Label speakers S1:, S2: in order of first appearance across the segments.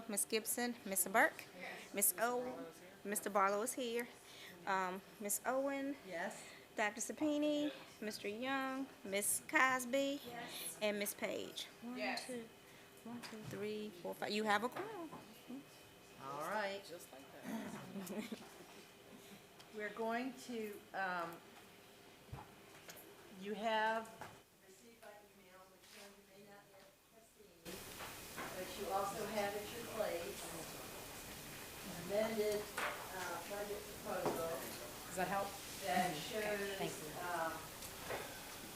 S1: Miss Gibson, Miss Burke, Miss O, Mr. Barlow is here, Miss Owen,
S2: Yes.
S1: Dr. Sapini, Mr. Young, Miss Cosby, and Miss Page. One, two, three, four, five. You have a quorum.
S2: All right. We're going to, you have received by email, which one you may not yet have seen, but you also have at your place an amended budget proposal.
S3: Does that help?
S2: That shows
S3: Thank you.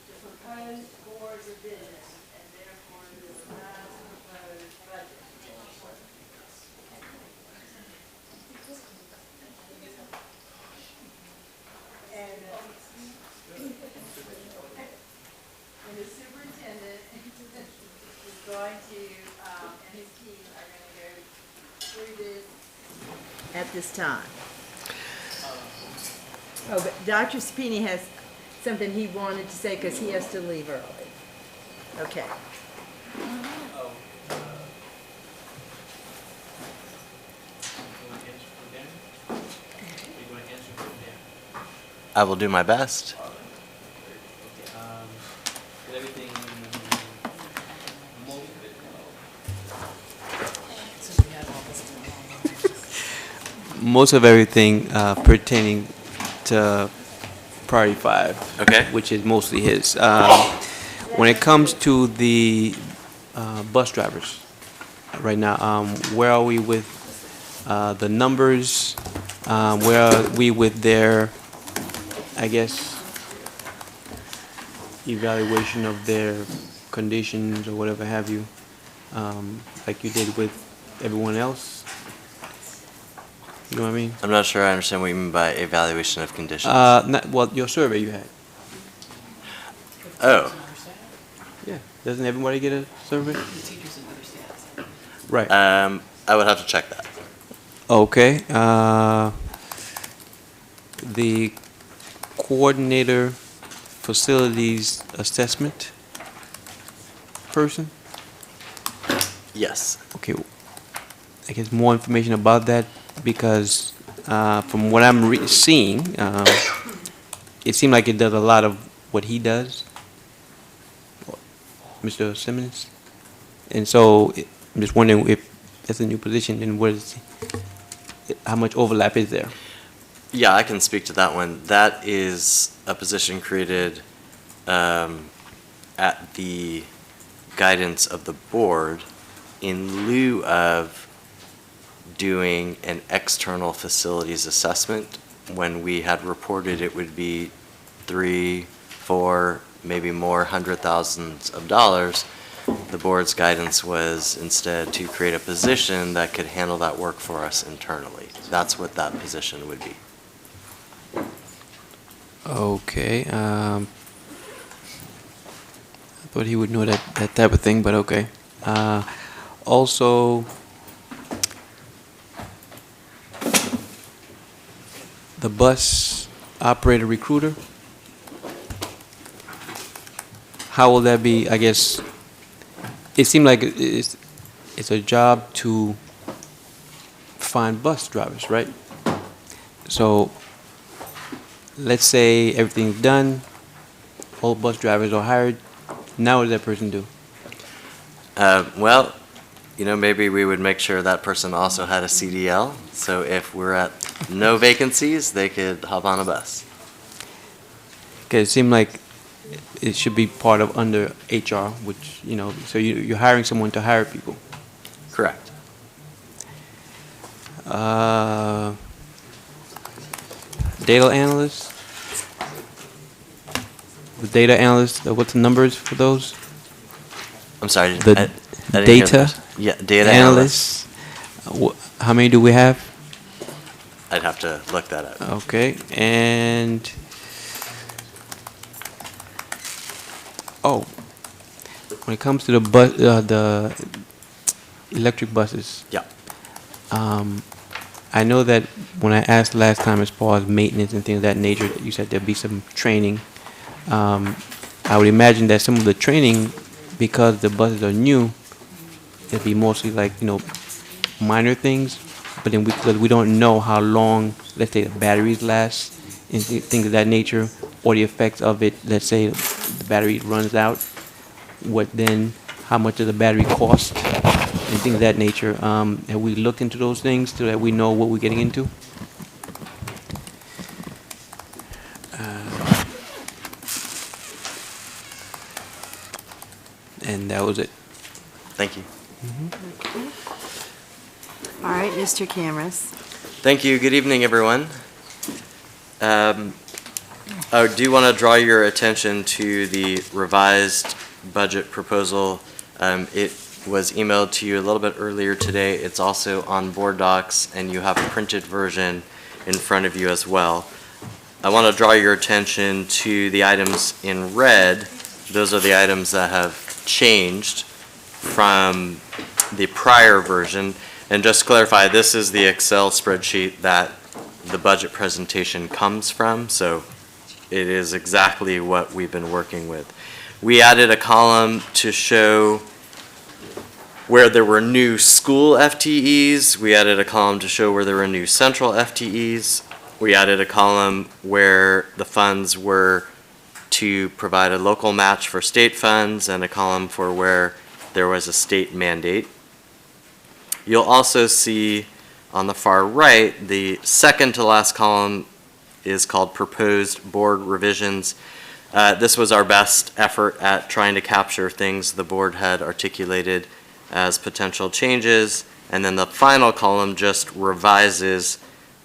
S2: the proposed board revision and therefore the revised proposed budget. And the superintendent is going to, and his team are going to go through this at this time. Oh, but Dr. Spini has something he wanted to say because he has to leave early. Okay.
S4: I will do my best. Most of everything pertaining to Priority 5,
S5: Okay.
S4: which is mostly his. When it comes to the bus drivers, right now, where are we with the numbers? Where are we with their, I guess, evaluation of their conditions or whatever have you, like you did with everyone else? You know what I mean?
S5: I'm not sure I understand what you mean by evaluation of conditions.
S4: Well, your survey you had.
S5: Oh,
S4: Yeah. Doesn't everybody get a survey? Right.
S5: I would have to check that.
S4: Okay. The coordinator facilities assessment person.
S5: Yes.
S4: Okay. I guess more information about that because from what I'm seeing, it seemed like it does a lot of what he does, Mr. Simmons. And so I'm just wondering if that's a new position and how much overlap is there?
S5: Yeah, I can speak to that one. That is a position created at the guidance of the board in lieu of doing an external facilities assessment when we had reported it would be 3, 4, maybe more hundred thousands of dollars. The board's guidance was instead to create a position that could handle that work for us internally. That's what that position would be.
S4: Okay. I thought he would know that type of thing, but okay. Also, the bus operator recruiter, how will that be? I guess it seemed like it's a job to find bus drivers, right? So let's say everything's done, all bus drivers are hired. Now what does that person do?
S5: Well, maybe we would make sure that person also had a CDL. So if we're at no vacancies, they could hop on a bus.
S4: Because it seemed like it should be part of under HR, which, so you're hiring someone to hire people.
S5: Correct.
S4: Data analyst? The data analyst, what's the numbers for those?
S5: I'm sorry.
S4: The
S5: I didn't hear
S4: data
S5: that. Yeah, data analyst.
S4: How many do we have?
S5: I'd have to look that up.
S4: Okay, and when it comes to the electric buses,
S5: Yeah.
S4: I know that when I asked last time as far as maintenance and things of that nature, you said there'd be some training. I would imagine that some of the training, because the buses are new, it'd be mostly like minor things, but then because we don't know how long, let's say, the batteries last, and things of that nature, or the effects of it, let's say the battery runs out, how much does the battery cost, and things of that nature. Have we looked into those things so that we know what we're getting into? And that was it.
S5: Thank you.
S2: All right, Mr. Cameras.
S5: Thank you. Good evening, everyone. I do want to draw your attention to the revised budget proposal. It was emailed to you a little bit earlier today. It's also on board docs, and you have a printed version in front of you as well. I want to draw your attention to the items in red. Those are the items that have changed from the prior version. And just to clarify, this is the Excel spreadsheet that the budget presentation comes from, so it is exactly what we've been working with. We added a column to show where there were new school FTEs. We added a column to show where there were new central FTEs. We added a column where the funds were to provide a local match for state funds, and a column for where there was a state mandate. You'll also see on the far right, the second to last column is called Proposed Board Revisions. This was our best effort at trying to capture things the board had articulated as potential changes, and then the final column just revises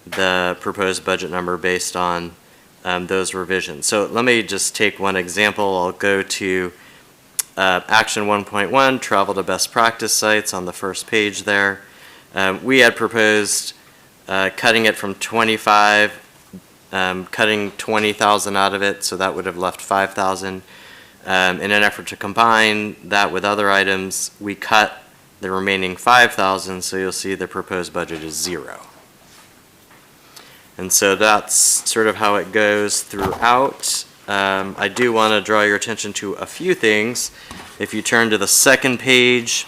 S5: the proposed budget number based on those revisions. So let me just take one example. I'll go to Action 1.1, Travel to Best Practice Sites on the first page there. We had proposed cutting it from 25, cutting 20,000 out of it, so that would have left 5,000. In an effort to combine that with other items, we cut the remaining 5,000, so you'll see the proposed budget is 0. And so that's sort of how it goes throughout. I do want to draw your attention to a few things. If you turn to the second page,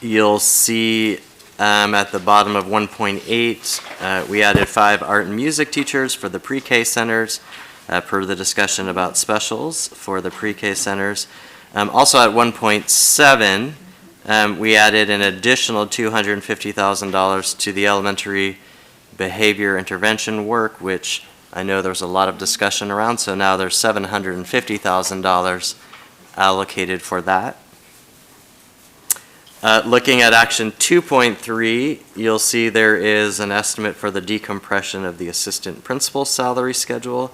S5: you'll see at the bottom of 1.8, we added 5 art and music teachers for the pre-K centers, per the discussion about specials for the pre-K centers. Also at 1.7, we added an additional $250,000 to the elementary behavior intervention work, which I know there's a lot of discussion around, so now there's $750,000 allocated for that. Looking at Action 2.3, you'll see there is an estimate for the decompression of the assistant principal salary schedule.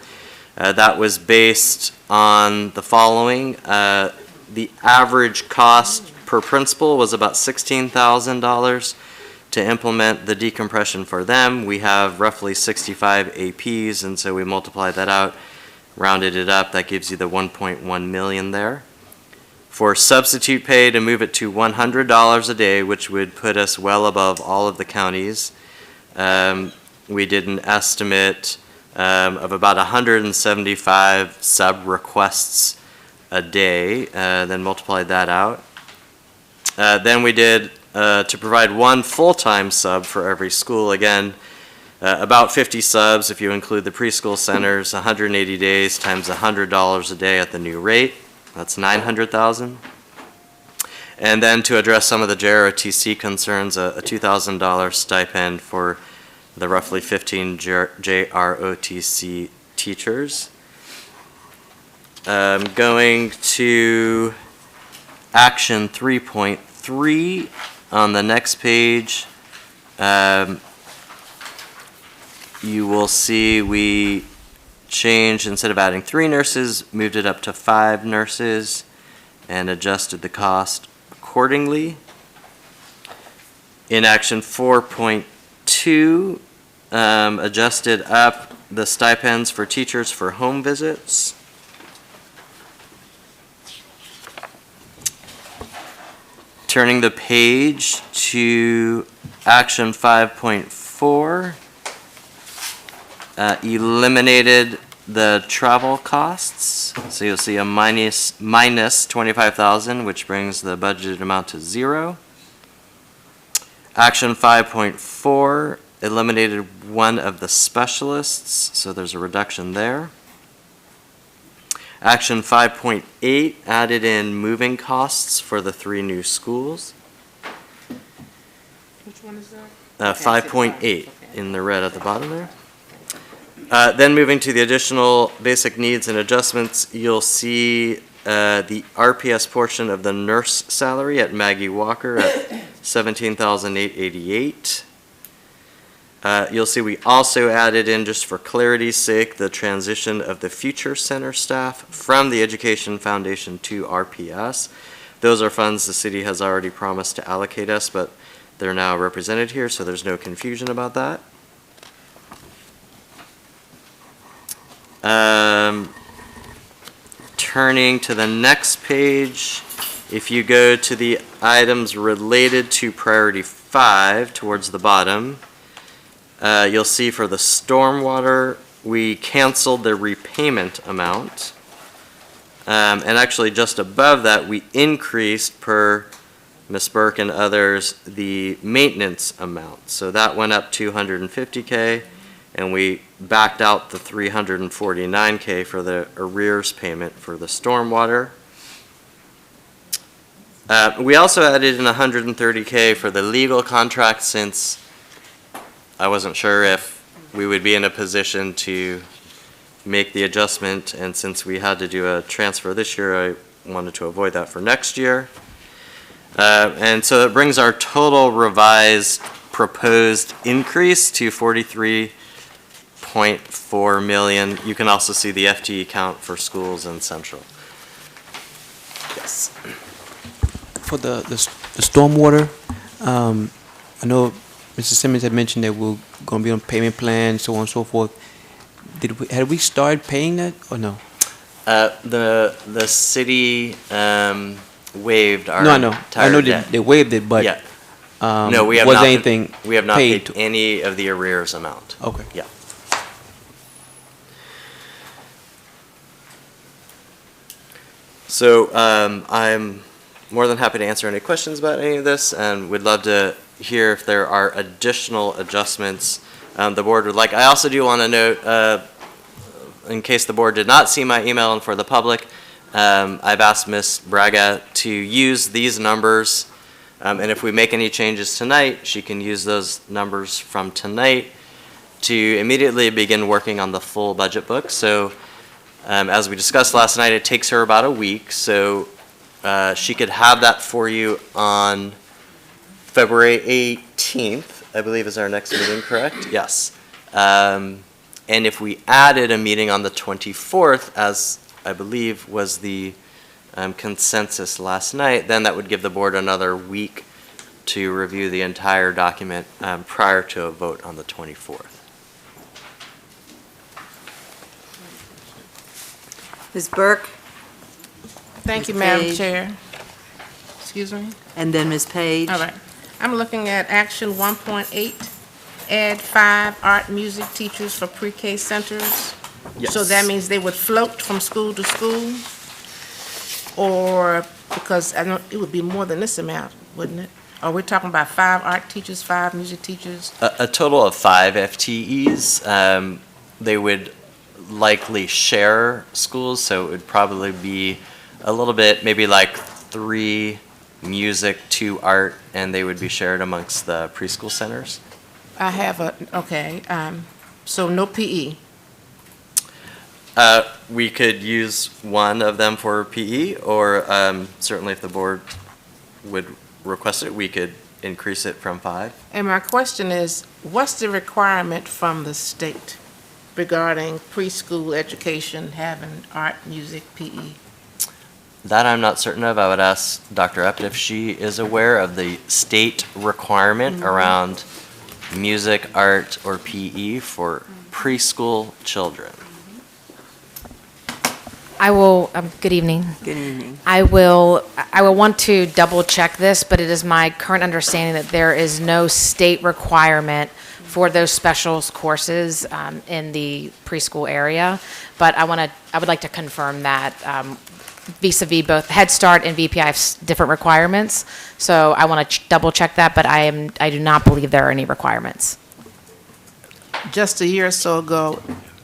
S5: That was based on the following. The average cost per principal was about $16,000 to implement the decompression for them. We have roughly 65 APs, and so we multiplied that out, rounded it up. That gives you the 1.1 million there. For substitute pay, to move it to $100 a day, which would put us well above all of the counties, we did an estimate of about 175 sub requests a day, then multiplied that out. Then we did to provide 1 full-time sub for every school. Again, about 50 subs if you include the preschool centers, 180 days times $100 a day at the new rate. That's $900,000. And then to address some of the JROTC concerns, a $2,000 stipend for the roughly 15 JROTC teachers. Going to Action 3.3 on the next page, you will see we changed, instead of adding 3 nurses, moved it up to 5 nurses and adjusted the cost accordingly. In Action 4.2, adjusted up the stipends for teachers for home visits. Turning the page to Action 5.4, eliminated the travel costs. So you'll see a minus 25,000, which brings the budgeted amount to 0. Action 5.4 eliminated one of the specialists, so there's a reduction there. Action 5.8 added in moving costs for the 3 new schools.
S3: Which one is that?
S5: 5.8 in the red at the bottom there. Then moving to the additional basic needs and adjustments, you'll see the RPS portion of the nurse salary at Maggie Walker at $17,888. You'll see we also added in, just for clarity's sake, the transition of the Future Center staff from the Education Foundation to RPS. Those are funds the city has already promised to allocate us, but they're now represented here, so there's no confusion about that. Turning to the next page, if you go to the items related to priority 5 towards the bottom, you'll see for the stormwater, we canceled the repayment amount. And actually just above that, we increased, per Ms. Burke and others, the maintenance amount. So that went up $250K, and we backed out the $349K for the arrears payment for the stormwater. We also added in $130K for the legal contract, since I wasn't sure if we would be in a position to make the adjustment, and since we had to do a transfer this year, I wanted to avoid that for next year. And so it brings our total revised proposed increase to 43.4 million. You can also see the FTE count for schools and central. Yes.
S4: For the stormwater, I know Mr. Simmons had mentioned that we're going to be on payment plan, so on and so forth. Had we started paying that or no?
S5: The city waived our
S4: No, I know.
S5: entire
S4: I know
S5: debt.
S4: they waived it, but
S5: Yeah. No, we have
S4: was
S5: not.
S4: anything
S5: We have not
S4: paid
S5: paid any of the arrears amount.
S4: Okay.
S5: Yeah. So I'm more than happy to answer any questions about any of this, and would love to hear if there are additional adjustments the board would like. I also do want to note, in case the board did not see my email and for the public, I've asked Ms. Braga to use these numbers, and if we make any changes tonight, she can use those numbers from tonight to immediately begin working on the full budget book. So as we discussed last night, it takes her about a week, so she could have that for you on February 18th, I believe is our next meeting, correct? Yes. And if we added a meeting on the 24th, as I believe was the consensus last night, then that would give the board another week to review the entire document prior to a vote on the 24th.
S2: Ms. Burke,
S3: Thank you,
S2: Ms.
S3: Madam
S2: Page.
S3: Chair. Excuse me?
S2: and then Ms. Page.
S3: All right. I'm looking at action 1.8, add 5 art music teachers for pre-K centers. So that means they would float from school to school? Or, because I know it would be more than this amount, wouldn't it? Are we talking about 5 art teachers, 5 music teachers?
S5: A total of 5 FTEs. They would likely share schools, so it would probably be a little bit, maybe like 3 music, 2 art, and they would be shared amongst the preschool centers.
S3: I have okay, so no PE.
S5: We could use one of them for PE, or certainly if the board would request it, we could increase it from 5.
S3: And my question is, what's the requirement from the state regarding preschool education having art, music, PE?
S5: That I'm not certain of. I would ask Dr. Eppett if she is aware of the state requirement around music, art, or PE for preschool children.
S6: I will, good evening.
S2: Good evening.
S6: I will want to double check this, but it is my current understanding that there is no state requirement for those specials courses in the preschool area. But I would like to confirm that vis-à-vis both Head Start and VPI have different requirements. So I want to double check that, but I do not believe there are any requirements.
S3: Just a year or so ago,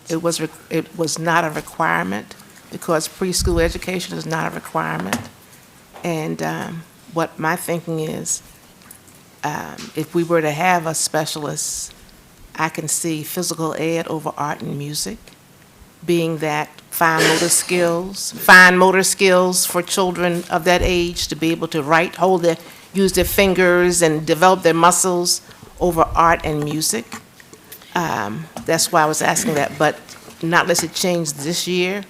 S3: it was not a requirement because preschool education is not a requirement. And what my thinking is, if we were to have a specialist, I can see physical ed over art and music, being that fine motor skills for children of that age to be able to write, use their fingers and develop their muscles over art and music. That's why I was asking that, but not unless it changed this year,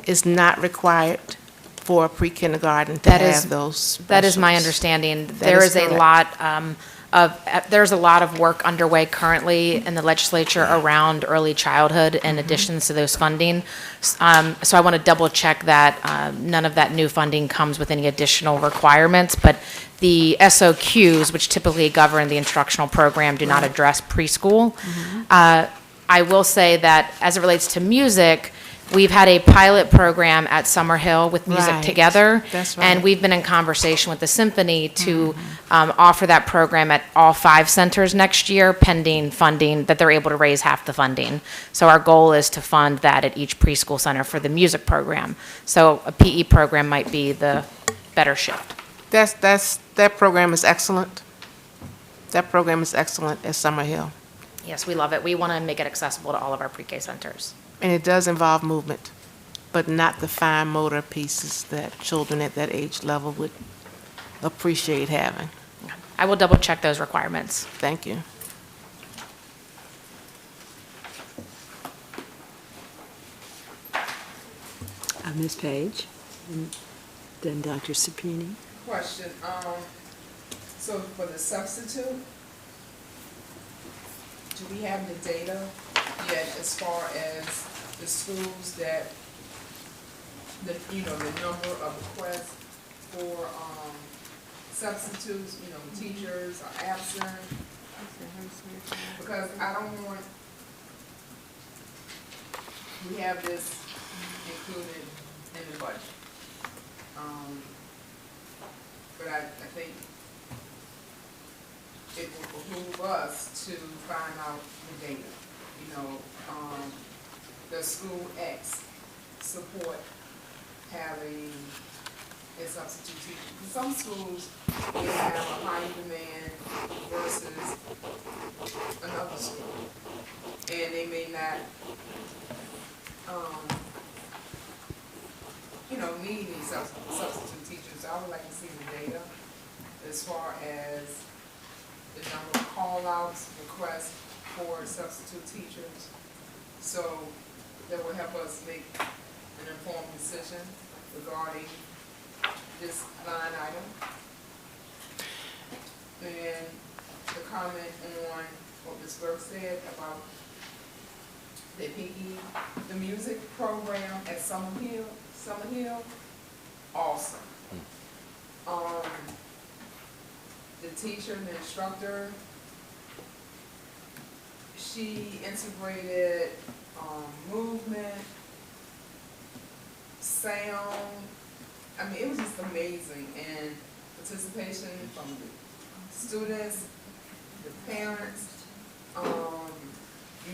S3: it's not required for pre-kindergarten to have those
S6: That is my
S3: specialists.
S6: understanding.
S3: That
S6: There
S3: is
S6: is a
S3: correct.
S6: lot there's a lot of work underway currently in the legislature around early childhood and additions to those funding. So I want to double check that none of that new funding comes with any additional requirements, but the SOQs, which typically govern the instructional program, do not address preschool. I will say that as it relates to music, we've had a pilot program at Summerhill with Music
S3: Right.
S6: Together.
S3: That's
S6: And
S3: right.
S6: we've been in conversation with the symphony to offer that program at all 5 centers next year, pending funding, that they're able to raise half the funding. So our goal is to fund that at each preschool center for the music program. So a PE program might be the better shift.
S3: That program is excellent. That program is excellent at Summerhill.
S6: Yes, we love it. We want to make it accessible to all of our pre-K centers.
S3: And it does involve movement, but not the fine motor pieces that children at that age level would appreciate having.
S6: I will double check those requirements.
S3: Thank you.
S2: Ms. Page, and then Dr. Sapini.
S7: Question, so for the substitute, do we have the data yet as far as the schools that, the number of requests for, substitutes, teachers are absent? Because I don't want, we have this included in the budget. But I think it will behoove us to find out the data. Does school X support having a substitute teacher? In some schools, they have a high demand versus another school. And they may not, need any substitute teachers. I would like to see the data as far as the number of call-outs, requests for substitute teachers. So that will help us make an informed decision regarding this line item. And the comment on what Ms. Burke said about the PE, the music program at Summerhill, awesome. The teacher, the instructor, she integrated movement, sound. I mean, it was just amazing, and participation from the students, the parents,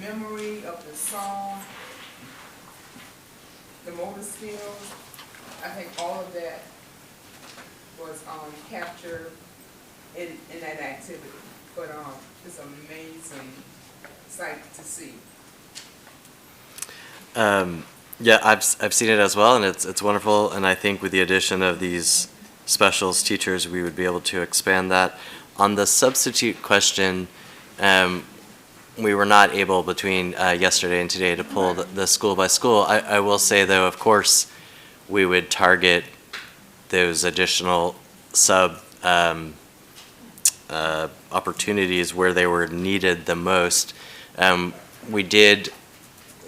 S7: memory of the song, the motor skills. I think all of that was captured in that activity. But it's an amazing sight to see.
S5: Yeah, I've seen it as well, and it's wonderful. And I think with the addition of these specials teachers, we would be able to expand that. On the substitute question, we were not able between yesterday and today to pull the school by school. I will say though, of course, we would target those additional opportunities where they were needed the most. We did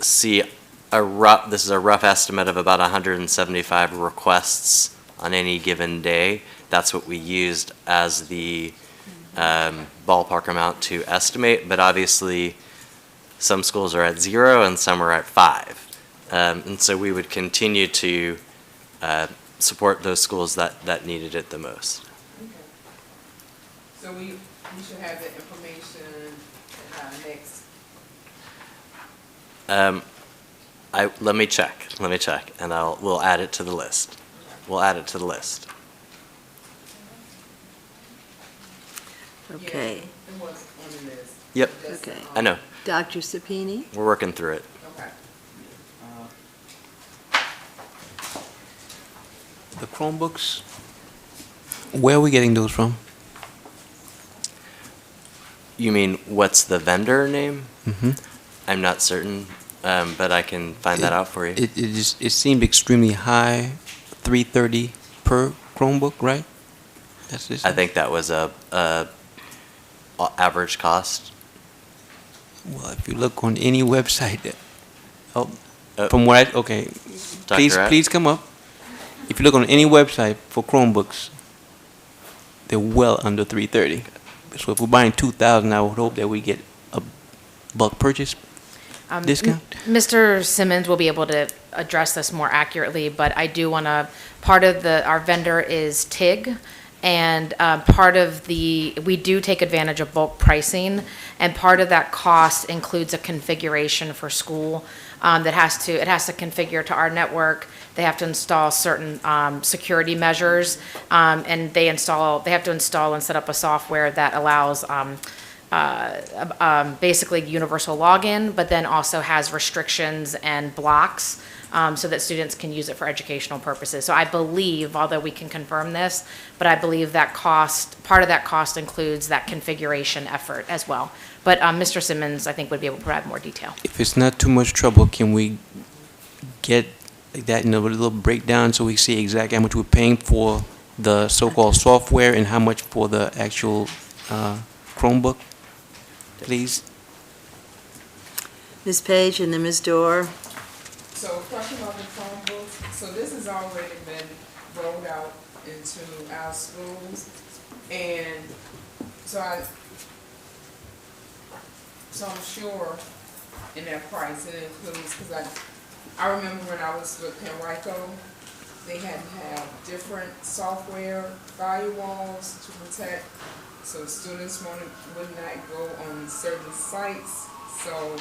S5: see this is a rough estimate of about 175 requests on any given day. That's what we used as the ballpark amount to estimate, but obviously some schools are at 0 and some are at 5. And so we would continue to support those schools that needed it the most.
S7: Okay. So we should have that information next.
S5: Let me check, and we'll add it to the list. We'll add it to the list.
S2: Okay,
S7: It was on the list.
S5: Yep,
S7: Just,
S2: Okay.
S5: I know.
S2: Dr. Sapini?
S5: We're working through it.
S7: Okay.
S4: The Chromebooks, where are we getting those from?
S5: You mean, what's the vendor name?
S4: Mm-hmm.
S5: I'm not certain, but I can find that out for you.
S4: It seemed extremely high, $330 per Chromebook, right? That's this.
S5: I think that was a average cost.
S4: Well, if you look on any website, oh,
S5: Uh,
S4: from what okay,
S5: Dr. Rapp?
S4: please come up. If you look on any website for Chromebooks, they're well under 330. So if we're buying 2,000, I would hope that we get a bulk purchase discount.
S6: Mr. Simmons will be able to address this more accurately, but I do want to, part of our vendor is TIG, and we do take advantage of bulk pricing, and part of that cost includes a configuration for school that it has to configure to our network. They have to install certain security measures, and they have to install and set up a software that allows basically universal login, but then also has restrictions and blocks so that students can use it for educational purposes. So I believe, although we can confirm this, but I believe that part of that cost includes that configuration effort as well. But Mr. Simmons, I think, would be able to provide more detail.
S4: If it's not too much trouble, can we get like that in a little breakdown so we see exactly how much we're paying for the so-called software and how much for the actual Chromebook, please?
S2: Ms. Page and then Ms. Dorr.
S7: So question about the Chromebooks, so this has already been rolled out into our schools, and so I'm sure in that price it includes, because I remember when I was with Penrico, they had to have different software firewalls to protect, so students would not go on certain sites, so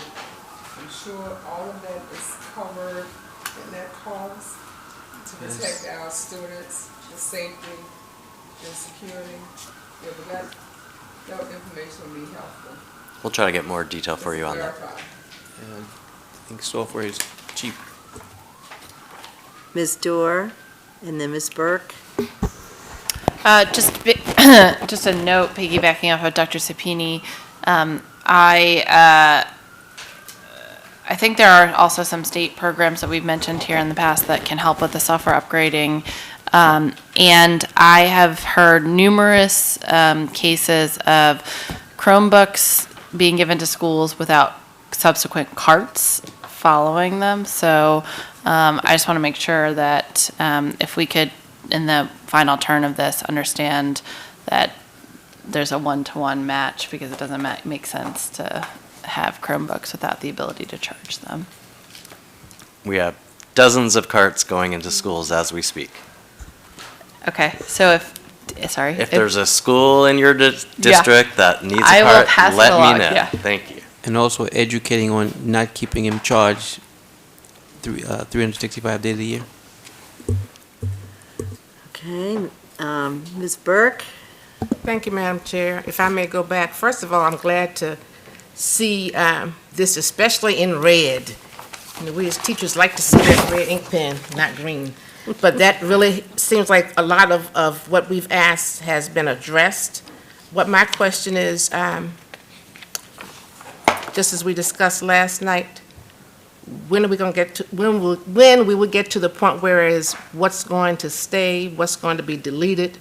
S7: I'm sure all of that is covered in that cost to protect our students, the safety and security. Yeah, but that information will be helpful.
S5: We'll try to get more detail for you on that.
S7: Verify.
S4: I think software is cheap.
S2: Ms. Dorr and then Ms. Burke.
S8: Just a note, piggybacking off of Dr. Sapini, I think there are also some state programs that we've mentioned here in the past that can help with the software upgrading. And I have heard numerous cases of Chromebooks being given to schools without subsequent carts following them. So I just want to make sure that if we could, in the final turn of this, understand that there's a one-to-one match, because it doesn't make sense to have Chromebooks without the ability to charge them.
S5: We have dozens of carts going into schools as we speak.
S8: Okay, so
S5: If there's a school in your district that needs
S8: I
S5: a
S8: will
S5: cart,
S8: pass it
S5: let me
S8: along,
S5: know.
S8: yeah.
S5: Thank you.
S4: And also educating on not keeping him charged 365 days a year.
S2: Okay, Ms. Burke.
S3: Thank you, Madam Chair. If I may go back, first of all, I'm glad to see this, especially in red. You know, we as teachers like to see that red ink pen, not green. But that really seems like a lot of what we've asked has been addressed. What my question is, just as we discussed last night, when are we going to get to, when we will get to the point where is what's going to stay, what's going to be deleted,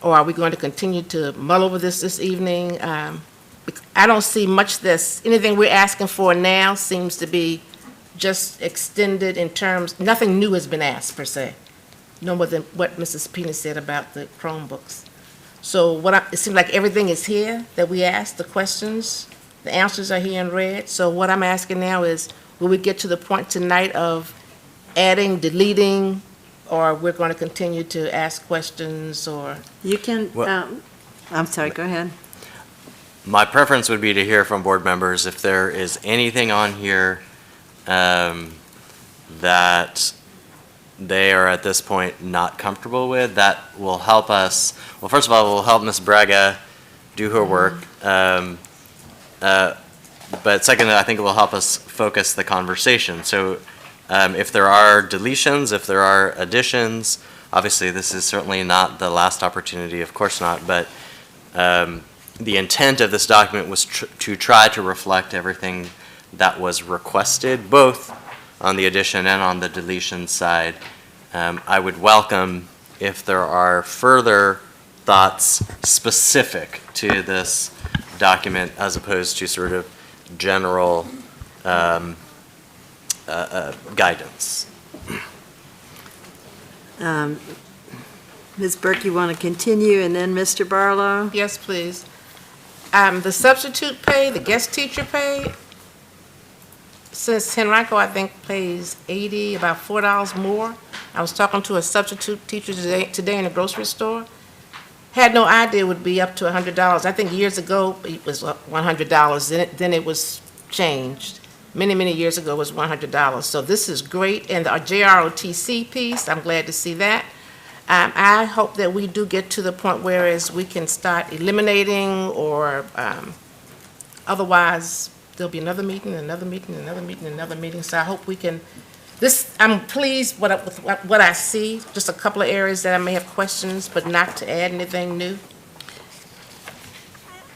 S3: or are we going to continue to mull over this evening? I don't see much anything we're asking for now seems to be just extended in terms, nothing new has been asked per se, no more than what Mrs. Pena said about the Chromebooks. So it seems like everything is here that we asked, the questions, the answers are here in red. So what I'm asking now is, will we get to the point tonight of adding, deleting, or we're going to continue to ask questions, or?
S2: You can,
S5: Well-
S2: I'm sorry, go ahead.
S5: My preference would be to hear from board members if there is anything on here that they are at this point not comfortable with. That will help us, well, first of all, it will help Ms. Braga do her work. But secondly, I think it will help us focus the conversation. So if there are deletions, if there are additions, obviously this is certainly not the last opportunity, of course not, but the intent of this document was to try to reflect everything that was requested, both on the addition and on the deletion side. I would welcome if there are further thoughts specific to this document as opposed to sort of general guidance.
S2: Ms. Burke, you want to continue, and then Mr. Barlow?
S3: Yes, please. The substitute pay, the guest teacher pay, since Henrico, I think, pays 80, about $4 more. I was talking to a substitute teacher today in a grocery store. Had no idea it would be up to $100. I think years ago, it was $100. Then it was changed. Many, many years ago, it was $100. So this is great. And our JROTC piece, I'm glad to see that. I hope that we do get to the point whereas we can start eliminating, or otherwise there'll be another meeting, another meeting, another meeting, another meeting. So I hope we can, I'm pleased with what I see, just a couple of areas that I may have questions, but not to add anything new.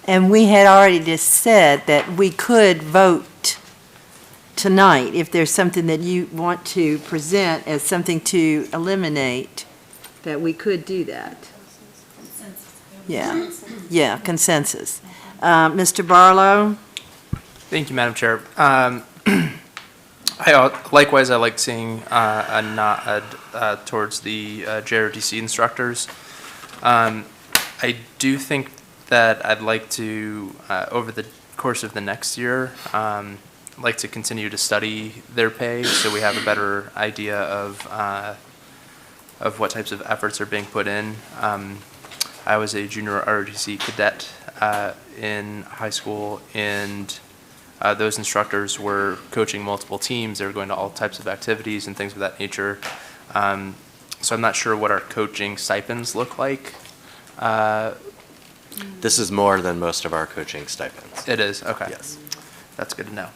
S2: And we had already just said that we could vote tonight if there's something that you want to present as something to eliminate, that we could do that. Yeah, consensus. Mr. Barlow?
S9: Thank you, Madam Chair. Likewise, I like seeing a nod towards the JROTC instructors. I do think that I'd like to, over the course of the next year, like to continue to study their pay so we have a better idea of what types of efforts are being put in. I was a junior ROTC cadet in high school, and those instructors were coaching multiple teams. They were going to all types of activities and things of that nature. So I'm not sure what our coaching stipends look like.
S5: This is more than most of our coaching stipends.
S9: It is, okay.
S5: Yes.
S9: That's good to know.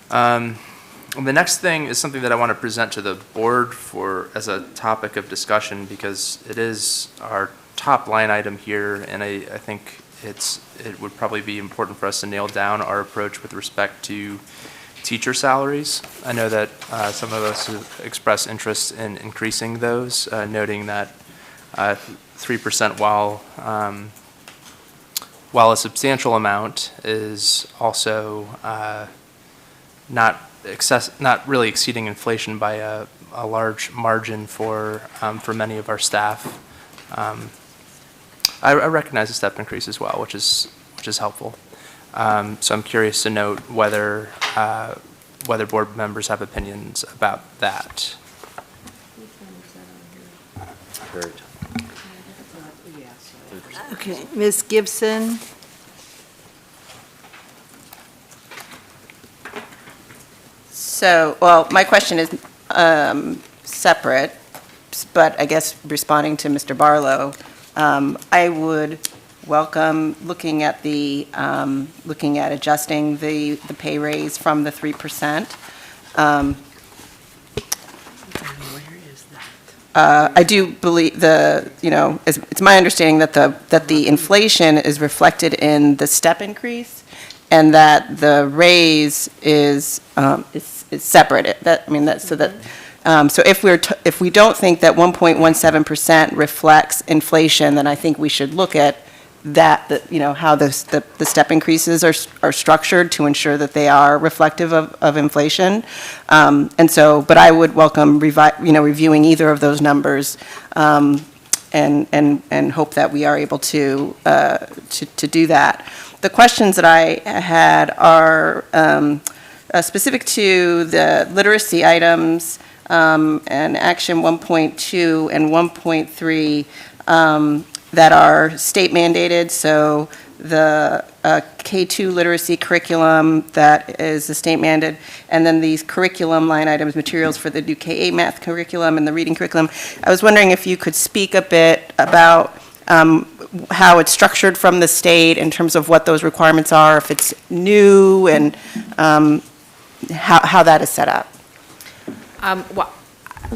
S9: The next thing is something that I want to present to the board for as a topic of discussion, because it is our top line item here, and I think it would probably be important for us to nail down our approach with respect to teacher salaries. I know that some of us have expressed interest in increasing those, noting that 3%, while a substantial amount, is also not really exceeding inflation by a large margin for many of our staff. I recognize the step increase as well, which is helpful. So I'm curious to note whether board members have opinions about that.
S5: Heard.
S2: Okay, Ms. Gibson?
S10: So, well, my question is separate, but I guess responding to Mr. Barlow, I would welcome looking at adjusting the pay raise from the 3%. I do believe it's my understanding that the inflation is reflected in the step increase, and that the raise is separate. So if we don't think that 1.17% reflects inflation, then I think we should look at how the step increases are structured to ensure that they are reflective of inflation. But I would welcome reviewing either of those numbers, and hope that we are able to do that. The questions that I had are specific to the literacy items. and action 1.2 and 1.3 that are state mandated. So the K2 literacy curriculum that is the state mandated, and then these curriculum line items, materials for the new K8 math curriculum and the reading curriculum. I was wondering if you could speak a bit about how it's structured from the state in terms of what those requirements are, if it's new, and how that is set up.
S6: Well,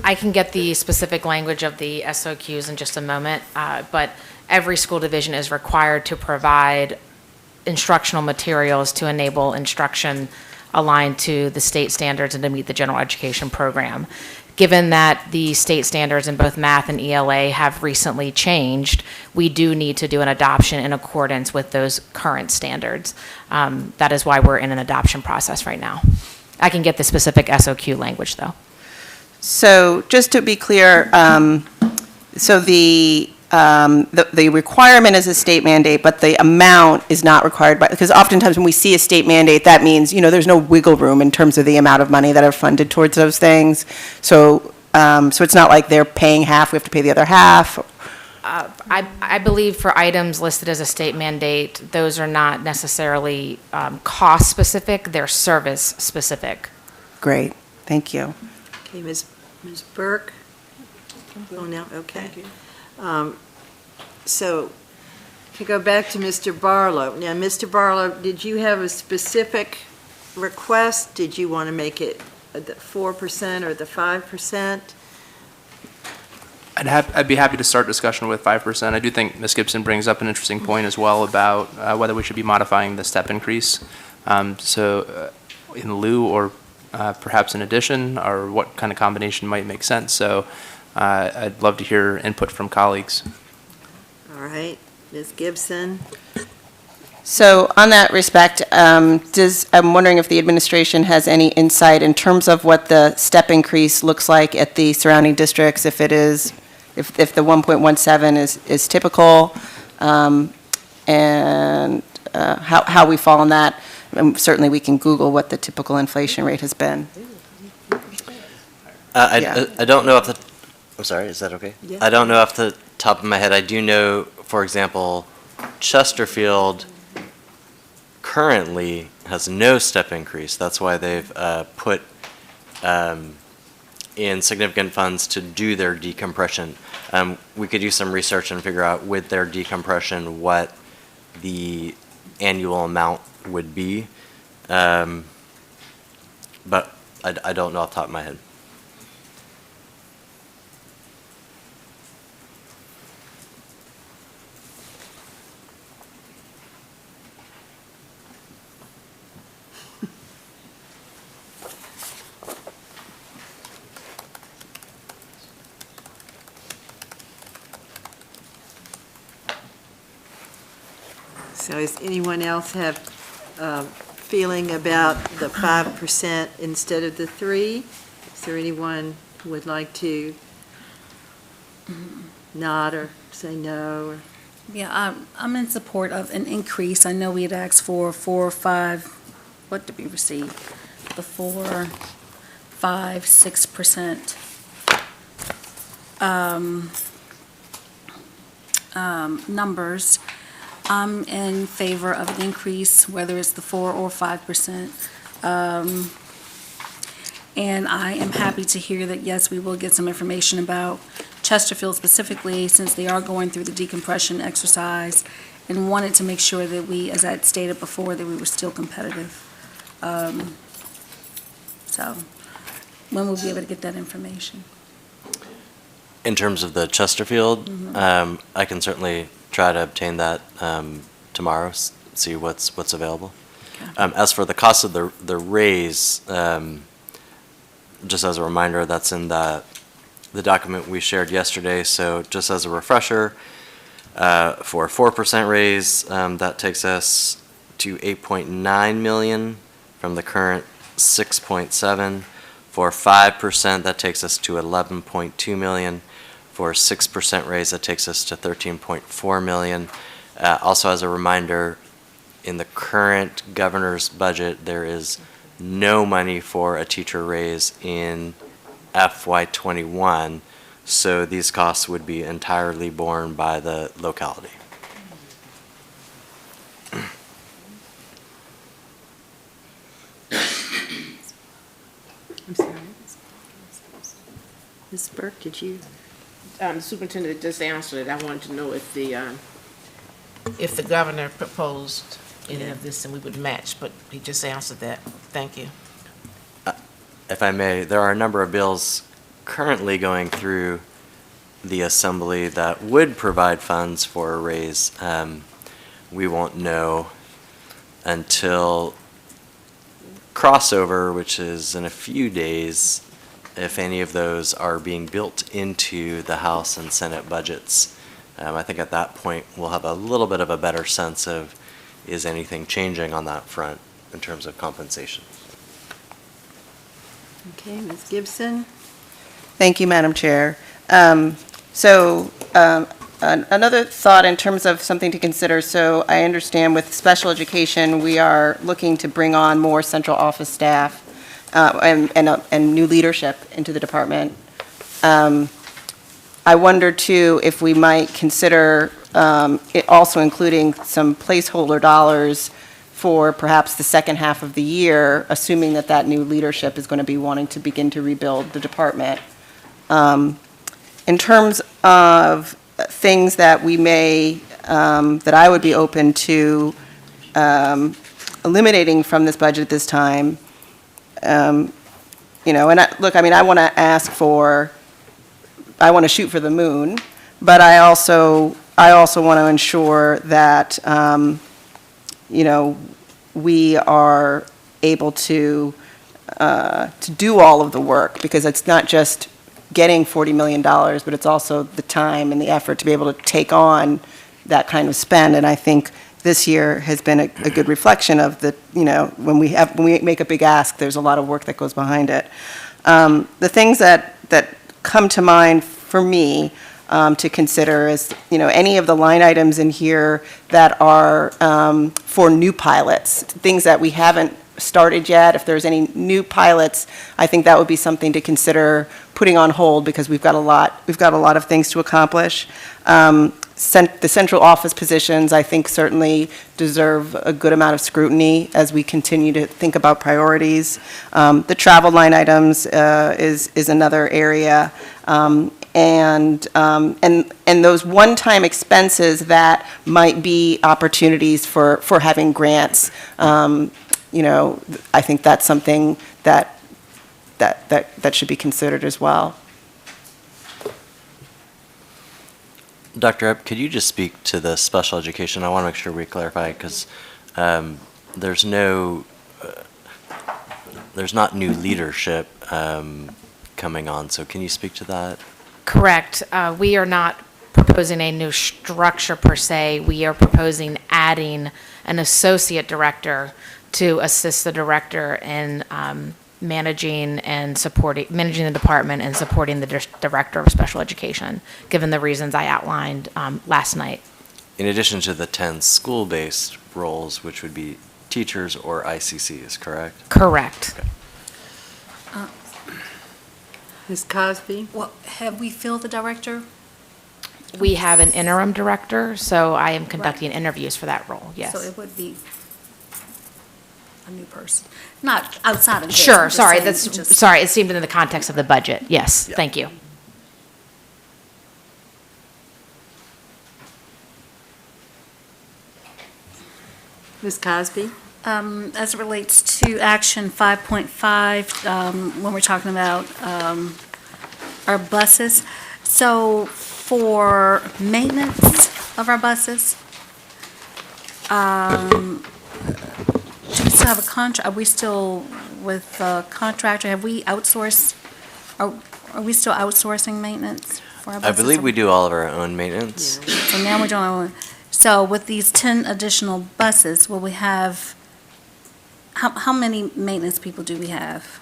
S6: I can get the specific language of the SOQs in just a moment, but every school division is required to provide instructional materials to enable instruction aligned to the state standards and to meet the general education program. Given that the state standards in both math and ELA have recently changed, we do need to do an adoption in accordance with those current standards. That is why we're in an adoption process right now. I can get the specific SOQ language, though.
S10: So just to be clear, so the requirement is a state mandate, but the amount is not required by, because oftentimes when we see a state mandate, that means, there's no wiggle room in terms of the amount of money that are funded towards those things. So, so it's not like they're paying half, we have to pay the other half.
S6: I believe for items listed as a state mandate, those are not necessarily cost-specific, they're service-specific.
S10: Great, thank you.
S2: Okay, Ms. Burke? Oh, no, okay. So, to go back to Mr. Barlow. Now, Mr. Barlow, did you have a specific request? Did you want to make it the 4% or the 5%?
S9: I'd be happy to start discussion with 5%. I do think Ms. Gibson brings up an interesting point as well about whether we should be modifying the step increase. So in lieu or perhaps in addition, or what kind of combination might make sense. So I'd love to hear input from colleagues.
S2: All right, Ms. Gibson?
S10: So on that respect, I'm wondering if the administration has any insight in terms of what the step increase looks like at the surrounding districts, if it is, if the 1.17 is typical, and how we fall on that. Certainly we can Google what the typical inflation rate has been.
S5: I don't know I'm sorry, is that okay?
S2: Yeah.
S5: I don't know off the top of my head. I do know, for example, Chesterfield currently has no step increase. That's why they've put in significant funds to do their decompression. We could do some research and figure out with their decompression what the annual amount would be. But I don't know off the top of my head.
S2: So does anyone else have feeling about the 5% instead of the 3%? Is there anyone who would like to nod or say no? Or?
S11: Yeah, I'm in support of an increase. I know we had asked for 4 or 5, what did we receive? The 4, 5, 6% numbers. I'm in favor of an increase, whether it's the 4 or 5%. And I am happy to hear that, yes, we will get some information about Chesterfield specifically, since they are going through the decompression exercise, and wanted to make sure that we, as I had stated before, that we were still competitive. So when will we be able to get that information?
S5: In terms of the Chesterfield, I can certainly try to obtain that tomorrow, see what's available.
S11: Okay.
S5: As for the cost of the raise, just as a reminder, that's in the document we shared yesterday. So just as a refresher, for a 4% raise, that takes us to 8.9 million from the current 6.7. For 5%, that takes us to 11.2 million. For a 6% raise, that takes us to 13.4 million. Also, as a reminder, in the current governor's budget, there is no money for a teacher raise in FY21, so these costs would be entirely borne by the locality.
S10: I'm sorry. Ms. Burke, did you?
S3: The superintendent just answered it. I wanted to know if the governor proposed any of this and we would match, but he just answered that. Thank you.
S5: If I may, there are a number of bills currently going through the assembly that would provide funds for a raise. We won't know until crossover, which is in a few days, if any of those are being built into the House and Senate budgets. I think at that point, we'll have a little bit of a better sense of, is anything changing on that front in terms of compensation?
S10: Okay, Ms. Gibson? Thank you, Madam Chair. Another thought in terms of something to consider, so I understand with special education, we are looking to bring on more central office staff and new leadership into the department. I wonder too if we might consider it also including some placeholder dollars for perhaps the second half of the year, assuming that that new leadership is going to be wanting to begin to rebuild the department. In terms of things that we may, that I would be open to eliminating from this budget at this time, you know, and look, I mean, I want to ask for, I want to shoot for the moon, but I also want to ensure that, you know, we are able to do all of the work, because it's not just getting $40 million, but it's also the time and the effort to be able to take on that kind of spend. And I think this year has been a good reflection of the, you know, when we make a big ask, there's a lot of work that goes behind it. The things that come to mind for me to consider is, you know, any of the line items in here that are for new pilots, things that we haven't started yet. If there's any new pilots, I think that would be something to consider putting on hold, because we've got a lot of things to accomplish. The central office positions, I think, certainly deserve a good amount of scrutiny as we continue to think about priorities. The travel line items is another area. And those one-time expenses that might be opportunities for having grants, you know, I think that's something that should be considered as well.
S5: Dr. Epp, could you just speak to the special education? I want to make sure we clarify, because there's not new leadership coming on, so can you speak to that?
S6: Correct. We are not proposing a new structure per se. We are proposing adding an associate director to assist the director in managing the department and supporting the director of special education, given the reasons I outlined last night.
S5: In addition to the 10 school-based roles, which would be teachers or ICCs, correct?
S6: Correct.
S5: Okay.
S10: Ms. Cosby?
S11: Well, have we filled the director?
S6: We have an interim director, so I am conducting interviews for that role, yes.
S11: So it would be a new person, not outside of this.
S6: Sure,
S11: I'm just
S6: sorry,
S11: saying,
S6: sorry, it seemed in the context of the budget, yes,
S5: Yeah.
S6: thank you.
S10: Ms. Cosby?
S11: As it relates to action 5.5, when we're talking about our buses, so for maintenance of our buses, do we still have a contract? Are we still with a contractor? Have we outsourced, are we still outsourcing maintenance for our
S5: I
S11: buses?
S5: believe we do all of our own maintenance.
S11: So now we're doing, so with these 10 additional buses, will we have, how many maintenance people do we have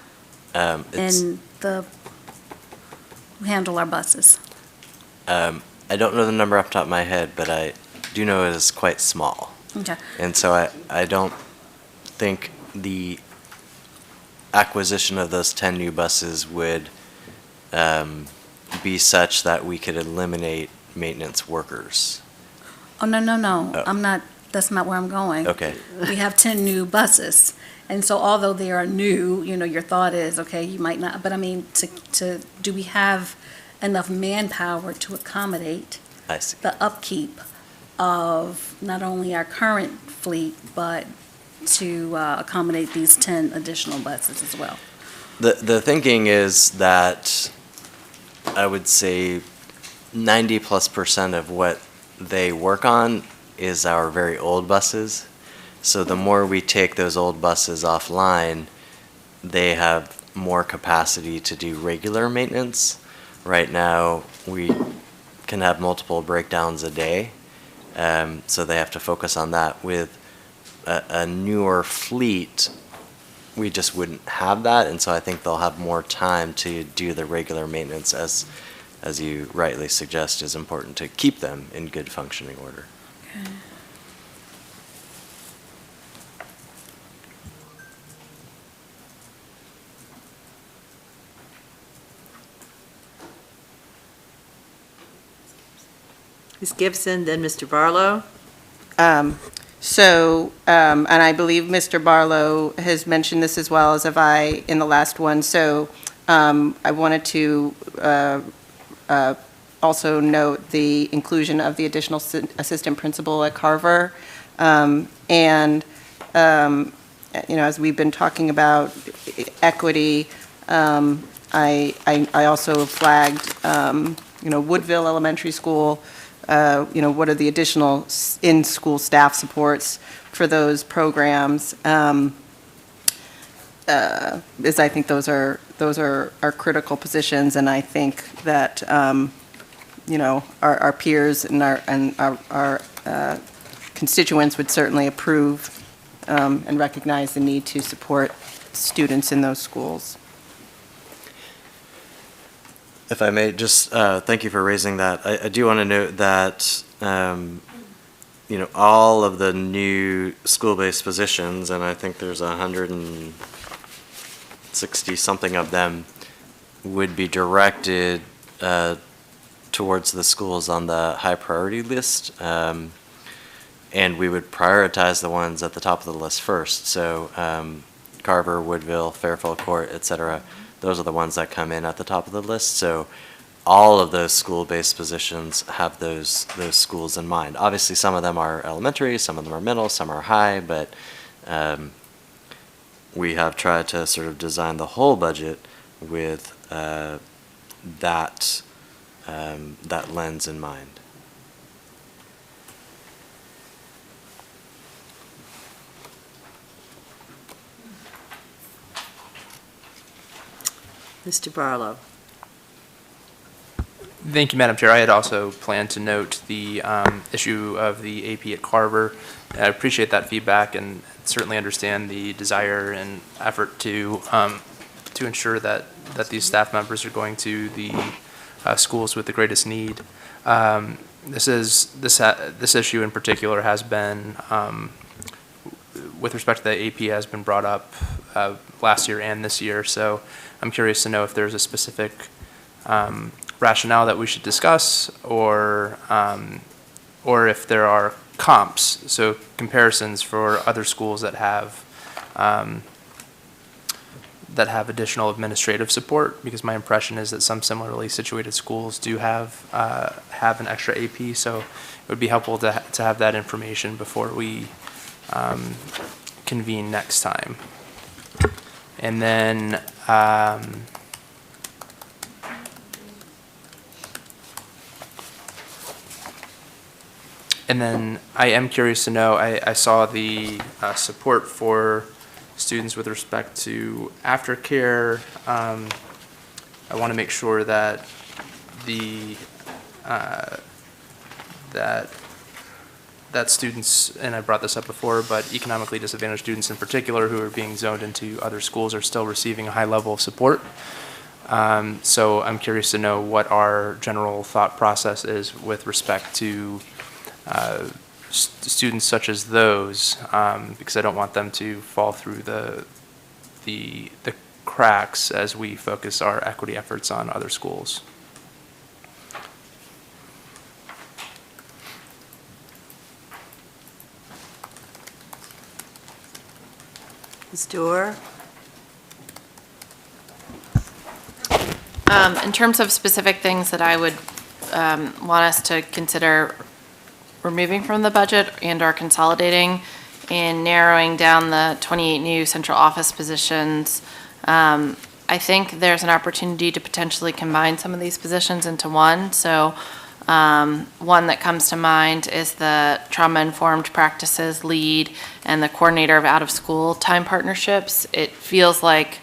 S5: It's,
S11: in who handle our buses?
S5: I don't know the number off the top of my head, but I do know it is quite small.
S11: Okay.
S5: And so I don't think the acquisition of those 10 new buses would be such that we could eliminate maintenance workers.
S11: Oh, no,
S5: Oh.
S11: I'm not, that's not where I'm going.
S5: Okay.
S11: We have 10 new buses. And so although they are new, your thought is, okay, you might not, but I mean, do we have enough manpower to accommodate
S5: I see.
S11: the upkeep of not only our current fleet, but to accommodate these 10 additional buses as well?
S5: The thinking is that I would say 90+% of what they work on is our very old buses. So the more we take those old buses offline, they have more capacity to do regular maintenance. Right now, we can have multiple breakdowns a day, so they have to focus on that. With a newer fleet, we just wouldn't have that, and so I think they'll have more time to do the regular maintenance, as you rightly suggest, is important to keep them in good functioning order.
S11: Okay.
S2: Ms. Gibson, then Mr. Barlow.
S10: And I believe Mr. Barlow has mentioned this as well as have I in the last one. So I wanted to also note the inclusion of the additional assistant principal at Carver. As we've been talking about equity, I also flagged, Woodville Elementary School. What are the additional in-school staff supports for those programs? Is I think those are critical positions, and I think that our peers and our constituents would certainly approve and recognize the need to support students in those schools.
S5: If I may, just thank you for raising that. I do want to note that all of the new school-based positions, and I think there's 160 something of them, would be directed towards the schools on the high priority list, and we would prioritize the ones at the top of the list first. So Carver, Woodville, Fairfield Court, et cetera. Those are the ones that come in at the top of the list. So all of those school-based positions have those schools in mind. Obviously, some of them are elementary, some of them are middle, some are high, but we have tried to sort of design the whole budget with that lens in mind.
S2: Mr. Barlow.
S9: Thank you, Madam Chair. I had also planned to note the issue of the AP at Carver. I appreciate that feedback and certainly understand the desire and effort to ensure that these staff members are going to the schools with the greatest need. This issue in particular has been, with respect to the AP, has been brought up last year and this year. So I'm curious to know if there's a specific rationale that we should discuss, or if there are comps, so comparisons for other schools that have additional administrative support, because my impression is that some similarly situated schools do have an extra AP, so it would be helpful to have that information before we convene next time. And then I am curious to know, I saw the support for students with respect to aftercare. I want to make sure that that students, and I brought this up before, but economically disadvantaged students in particular who are being zoned into other schools are still receiving a high level of support. So I'm curious to know what our general thought process is with respect to students such as those, because I don't want them to fall through the cracks as we focus our equity efforts on other schools.
S2: Ms. Dorr?
S8: In terms of specific things that I would want us to consider removing from the budget and/or consolidating in narrowing down the 28 new central office positions, I think there's an opportunity to potentially combine some of these positions into one. So one that comes to mind is the trauma-informed practices lead and the coordinator of out-of-school time partnerships. It feels like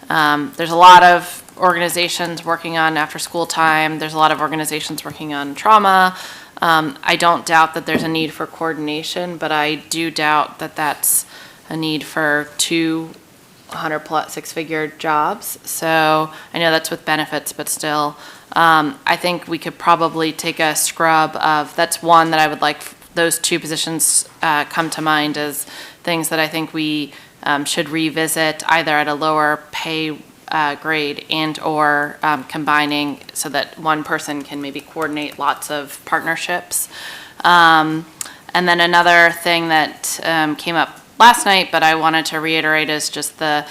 S8: there's a lot of organizations working on after-school time. There's a lot of organizations working on trauma. I don't doubt that there's a need for coordination, but I do doubt that that's a need for 200+ six-figure jobs. So I know that's with benefits, but still, I think we could probably take a scrub of, that's one that I would like, those two positions come to mind as things that I think we should revisit either at a lower pay grade and or combining so that one person can maybe coordinate lots of partnerships. And then another thing that came up last night, but I wanted to reiterate, is just the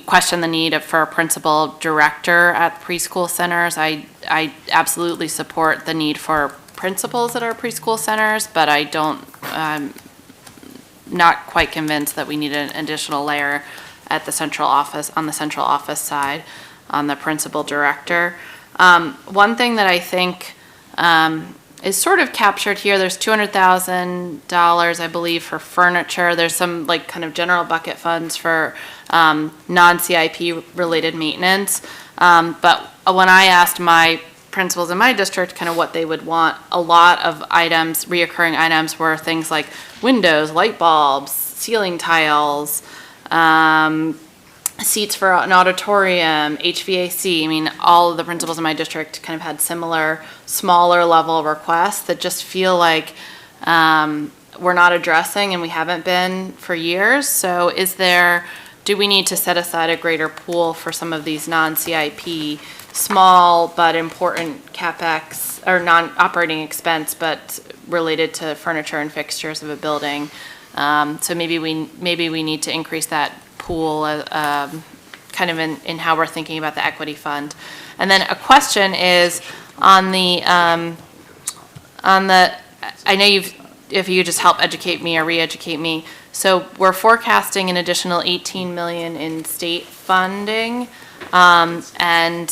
S8: question the need for a principal director at preschool centers. I absolutely support the need for principals at our preschool centers, but I don't, I'm not quite convinced that we need an additional layer at the central office, on the central office side, on the principal director. One thing that I think is sort of captured here, there's $200,000, I believe, for furniture. There's some like kind of general bucket funds for non-CIP related maintenance. But when I asked my principals in my district kind of what they would want, a lot of items, reoccurring items, were things like windows, light bulbs, ceiling tiles, seats for an auditorium, HVAC. I mean, all of the principals in my district kind of had similar, smaller level requests that just feel like we're not addressing, and we haven't been for years. So do we need to set aside a greater pool for some of these non-CIP, small but important CapEx, or non-operating expense, but related to furniture and fixtures of a building? So maybe we need to increase that pool kind of in how we're thinking about the equity fund. And then a question is on the I know if you just help educate me or re-educate me. So we're forecasting an additional 18 million in state funding, and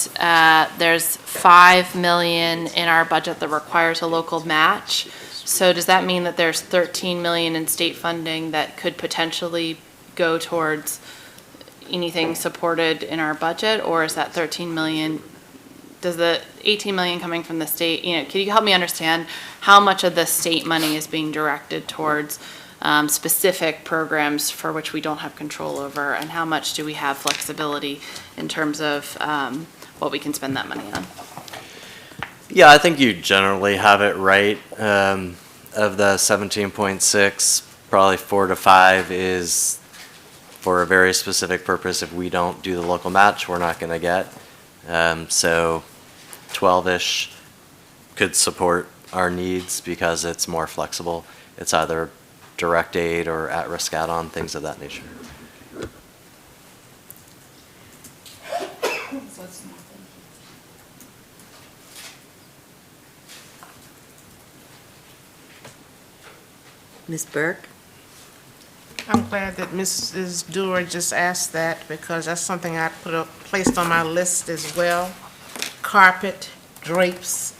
S8: there's 5 million in our budget that requires a local match. So does that mean that there's 13 million in state funding that could potentially go towards anything supported in our budget, or is that 13 million, does the 18 million coming from the state, can you help me understand how much of the state money is being directed towards specific programs for which we don't have control over, and how much do we have flexibility in terms of what we can spend that money on?
S5: Yeah, I think you generally have it right. Of the 17.6, probably 4 to 5 is for a very specific purpose. If we don't do the local match, we're not going to get. So 12-ish could support our needs because it's more flexible. It's either direct aid or at-risk add-on, things of that nature.
S2: Ms. Burke?
S3: I'm glad that Mrs. Dewar just asked that, because that's something I placed on my list as well. Carpet, drapes,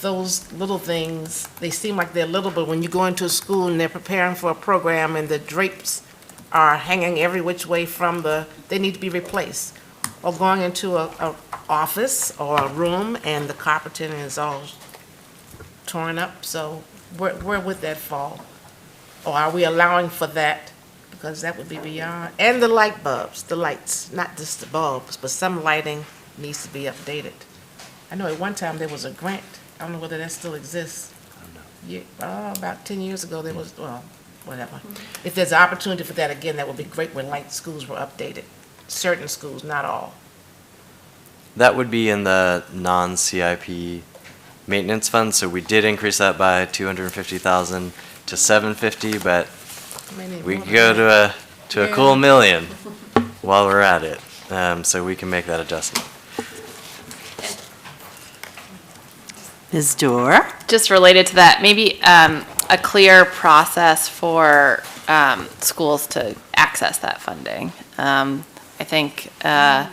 S3: those little things, they seem like they're little, but when you go into a school and they're preparing for a program and the drapes are hanging every which way they need to be replaced. Or going into a office or a room and the carpeting is all torn up, so where would that fall? Or are we allowing for that? Because that would be beyond. And the light bulbs, the lights, not just the bulbs, but some lighting needs to be updated. I know at one time there was a grant. I don't know whether that still exists. About 10 years ago there was, well, whatever. If there's an opportunity for that again, that would be great when light schools were updated. certain schools, not all.
S5: That would be in the non-CIP maintenance fund, so we did increase that by 250,000 to 750, but we could go to a cool million while we're at it, so we can make that adjustment.
S2: Ms. Dorr?
S8: Just related to that, maybe a clear process for schools to access that funding. I think I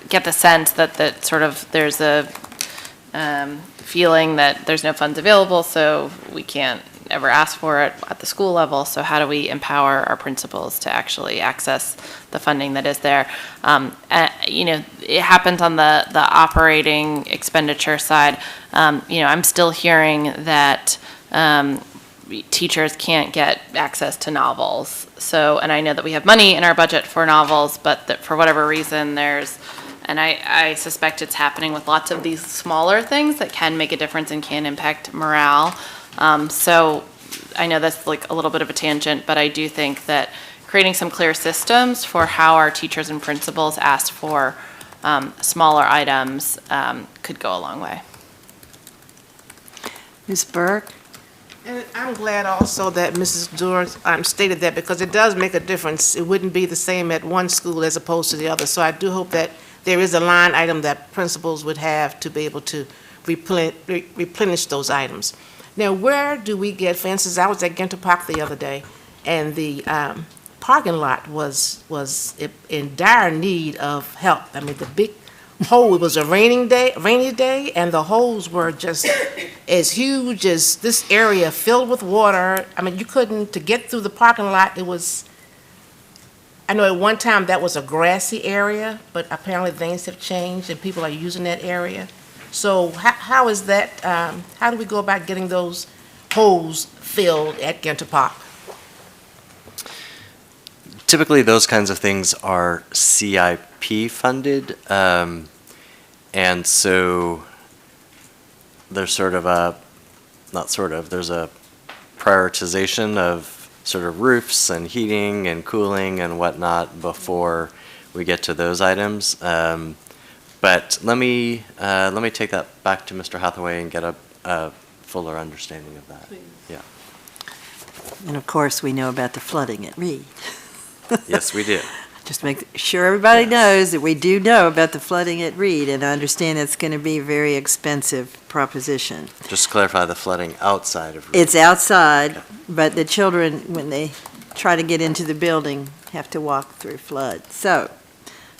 S8: get the sense that sort of there's a feeling that there's no funds available, so we can't ever ask for it at the school level. So how do we empower our principals to actually access the funding that is there? You know, it happens on the operating expenditure side. You know, I'm still hearing that teachers can't get access to novels. So, and I know that we have money in our budget for novels, but that for whatever reason there's, and I suspect it's happening with lots of these smaller things that can make a difference and can impact morale. So I know that's like a little bit of a tangent, but I do think that creating some clear systems for how our teachers and principals ask for smaller items could go a long way.
S2: Ms. Burke?
S3: And I'm glad also that Mrs. Dorr stated that, because it does make a difference. It wouldn't be the same at one school as opposed to the other. So I do hope that there is a line item that principals would have to be able to replenish those items. Now, where do we get, for instance, I was at Ginter Park the other day, and the parking lot was in dire need of help. I mean, the big hole, it was a rainy day, and the holes were just as huge as this area filled with water. I mean, you couldn't, to get through the parking lot, it was, I know at one time that was a grassy area, but apparently things have changed and people are using that area. So how is that, how do we go about getting those holes filled at Ginter Park?
S5: Typically, those kinds of things are CIP funded, and so there's sort of a, not sort of, there's a prioritization of sort of roofs and heating and cooling and whatnot before we get to those items. But let me take that back to Mr. Hathaway and get a fuller understanding of that. Yeah.
S2: And of course, we know about the flooding at Reed.
S5: Yes, we do.
S2: Just make sure everybody knows that we do know about the flooding at Reed, and I understand it's going to be a very expensive proposition.
S5: Just to clarify, the flooding outside of Reed.
S2: It's outside, but the children, when they try to get into the building, have to walk through flood. So,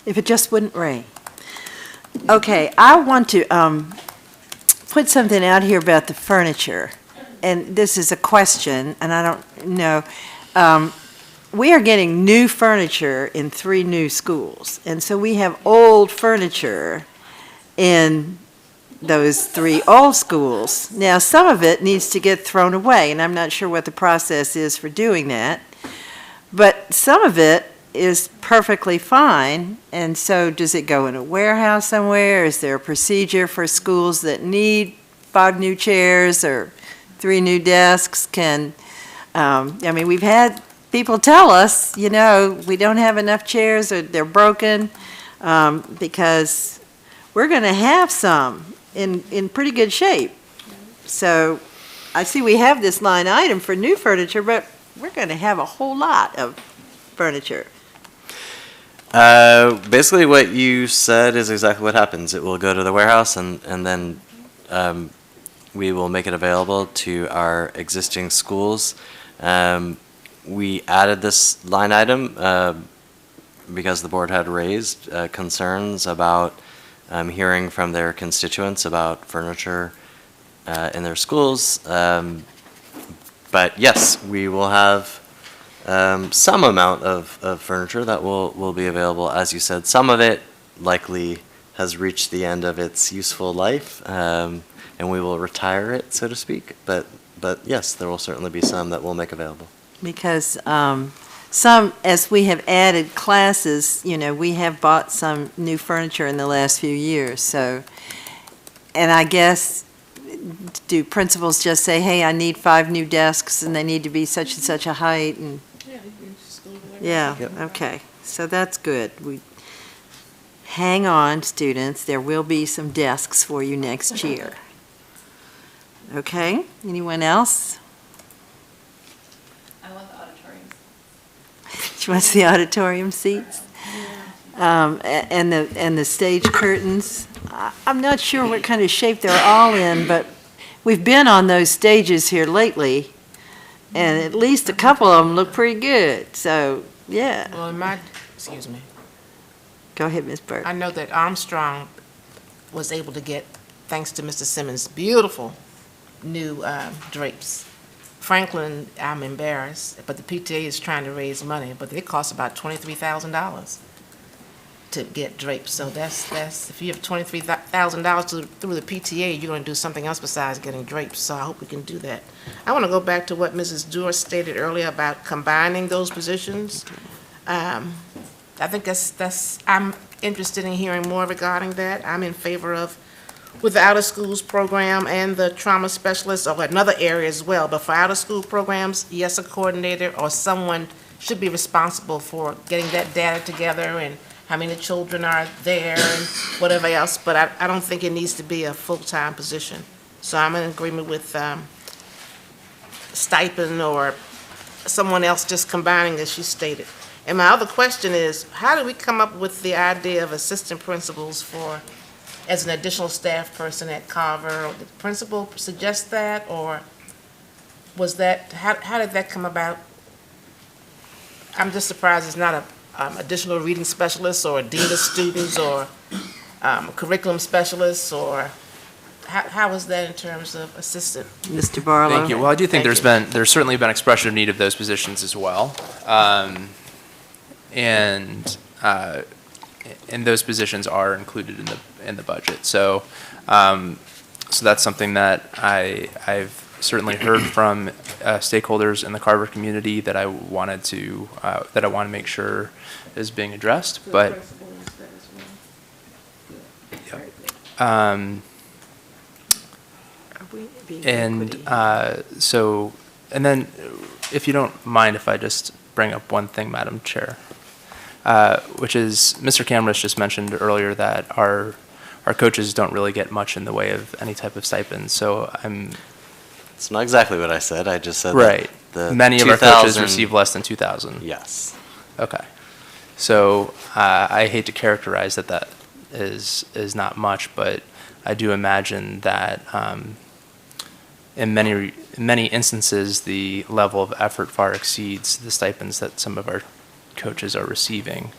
S2: if it just wouldn't rain. Okay, I want to put something out here about the furniture, and this is a question, and I don't know. We are getting new furniture in 3 new schools, and so we have old furniture in those 3 old schools. Now, some of it needs to get thrown away, and I'm not sure what the process is for doing that, but some of it is perfectly fine, and so does it go in a warehouse somewhere? Is there a procedure for schools that need 5 new chairs or 3 new desks? I mean, we've had people tell us, you know, we don't have enough chairs or they're broken, because we're going to have some in pretty good shape. So I see we have this line item for new furniture, but we're going to have a whole lot of furniture.
S5: Basically, what you said is exactly what happens. It will go to the warehouse, and then we will make it available to our existing schools. We added this line item because the board had raised concerns about hearing from their constituents about furniture in their schools. But yes, we will have some amount of furniture that will be available. As you said, some of it likely has reached the end of its useful life, and we will retire it, so to speak. But yes, there will certainly be some that we'll make available.
S2: Because some, as we have added classes, you know, we have bought some new furniture in the last few years. So, and I guess, do principals just say, hey, I need 5 new desks and they need to be such and such a height? And
S3: Yeah, you can just go to
S2: Yeah,
S4: Yep.
S2: okay, so that's good. Hang on, students, there will be some desks for you next year. Okay, anyone else?
S8: I want the auditoriums.
S2: She wants the auditorium seats? And the stage curtains. I'm not sure what kind of shape they're all in, but we've been on those stages here lately, and at least a couple of them look pretty good, so, yeah.
S3: Well, excuse me,
S2: Go ahead, Ms. Burke.
S3: I know that Armstrong was able to get, thanks to Mr. Simmons' beautiful new drapes. Franklin, I'm embarrassed, but the PTA is trying to raise money, but they cost about $23,000 to get drapes. So that's if you have $23,000 through the PTA, you're going to do something else besides getting drapes. So I hope we can do that. I want to go back to what Mrs. Dewar stated earlier about combining those positions. I think I'm interested in hearing more regarding that. I'm in favor of with the out-of-schools program and the trauma specialist, or another area as well. But for out-of-school programs, yes, a coordinator or someone should be responsible for getting that data together and how many children are there and whatever else. But I don't think it needs to be a full-time position. So I'm in agreement with stipend or someone else just combining, as she stated. And my other question is, how do we come up with the idea of assistant principals as an additional staff person at Carver? Did the principal suggest that, or was that, how did that come about? I'm just surprised it's not a additional reading specialist or a dean of students or a curriculum specialist, or how was that in terms of assistant?
S2: Mr. Barlow?
S9: Thank you. Well, I do think
S3: Thank you.
S9: there's certainly been expression of need of those positions as well. And those positions are included in the budget. So that's something that I've certainly heard from stakeholders in the Carver community that I want to make sure is being addressed. But and then if you don't mind if I just bring up one thing, Madam Chair, which is Mr. Camrus just mentioned earlier that our coaches don't really get much in the way of any type of stipend. So
S5: It's not exactly what I said. I just said
S9: right.
S5: that
S9: Many of our coaches receive less than $2,000.
S5: Yes.
S9: Okay. So I hate to characterize that is not much, but I do imagine that in many instances the level of effort far exceeds the stipends that some of our coaches are receiving.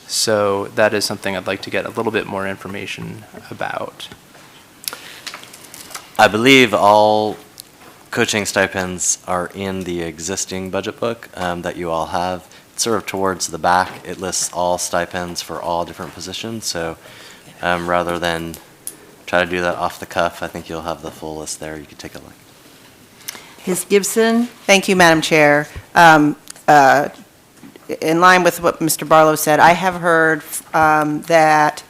S9: So that is something I'd like to get a little bit more information about.
S5: I believe all coaching stipends are in the existing budget book that you all have. It's sort of towards the back. It lists all stipends for all different positions. So rather than try to do that off the cuff, I think you'll have the full list there. You can take a look.
S2: Ms. Gibson?
S10: Thank you, Madam Chair. In line with what Mr. Barlow said, I have heard that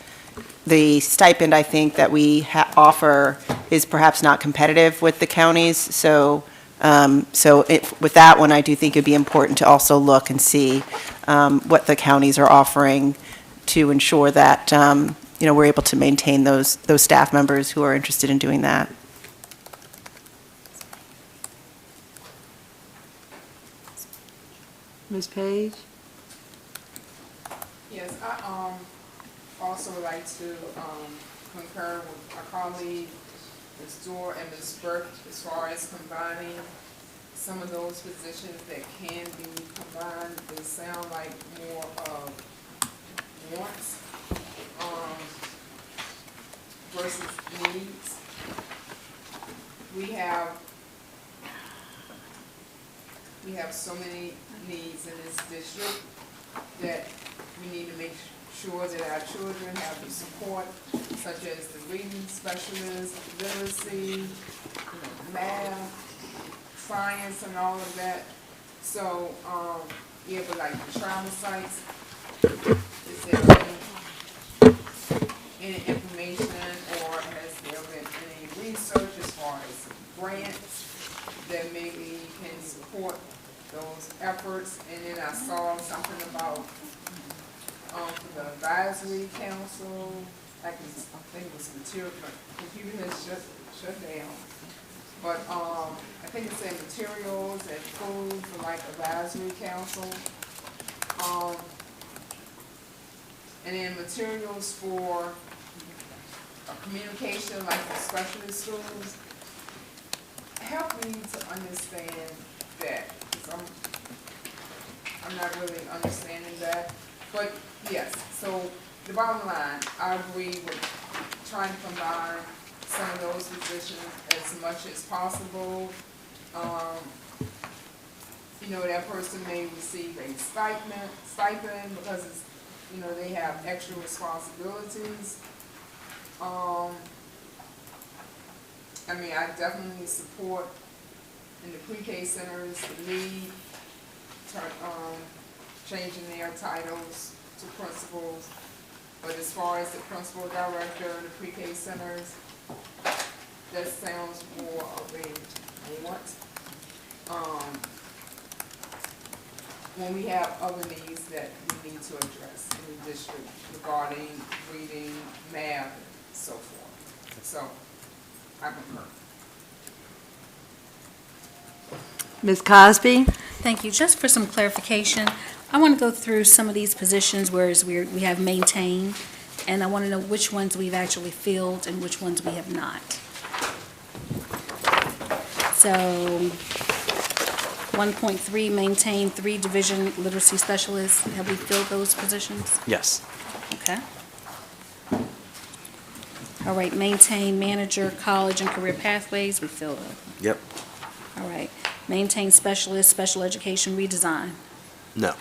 S10: the stipend, I think, that we offer is perhaps not competitive with the counties. So with that one, I do think it'd be important to also look and see what the counties are offering to ensure that, we're able to maintain those staff members who are interested in doing that.
S2: Ms. Page?
S7: Yes, I also would like to concur with our colleague, Ms. Dorr and Ms. Burke, as far as combining some of those positions that can be combined. They sound like more of wants versus needs. We have so many needs in this district that we need to make sure that our children have the support, such as the reading specialists, literacy, math, science, and all of that. So, but like the trauma sites, is there any information or has there been any research as far as grants that maybe can support those efforts, and then I saw something about, for the advisory council, like, I think it was material, but computer has shut down. But, I think it said materials and food for like advisory council. And then materials for communication, like the specialist schools. Help me to understand that, 'cause I'm not really understanding that. But yes, so the bottom line, I agree with trying to combine some of those positions as much as possible. You know, that person may receive a stipend because it's, you know, they have extra responsibilities. I mean, I definitely support in the pre-K centers, the lead, changing their titles to principals. But as far as the principal director in the pre-K centers, that sounds more of a want. When we have other needs that we need to address in the district regarding reading, math, and so forth. So, I concur.
S2: Ms. Cosby?
S11: Thank you. Just for some clarification, I want to go through some of these positions whereas we have maintained, and I want to know which ones we've actually filled and which ones we have not. So, 1.3, maintain 3 division literacy specialists. Have we filled those positions?
S5: Yes.
S11: Okay. All right, maintain manager, college and career pathways, we filled it.
S5: Yep.
S11: All right, maintain specialist, special education redesign.
S5: No.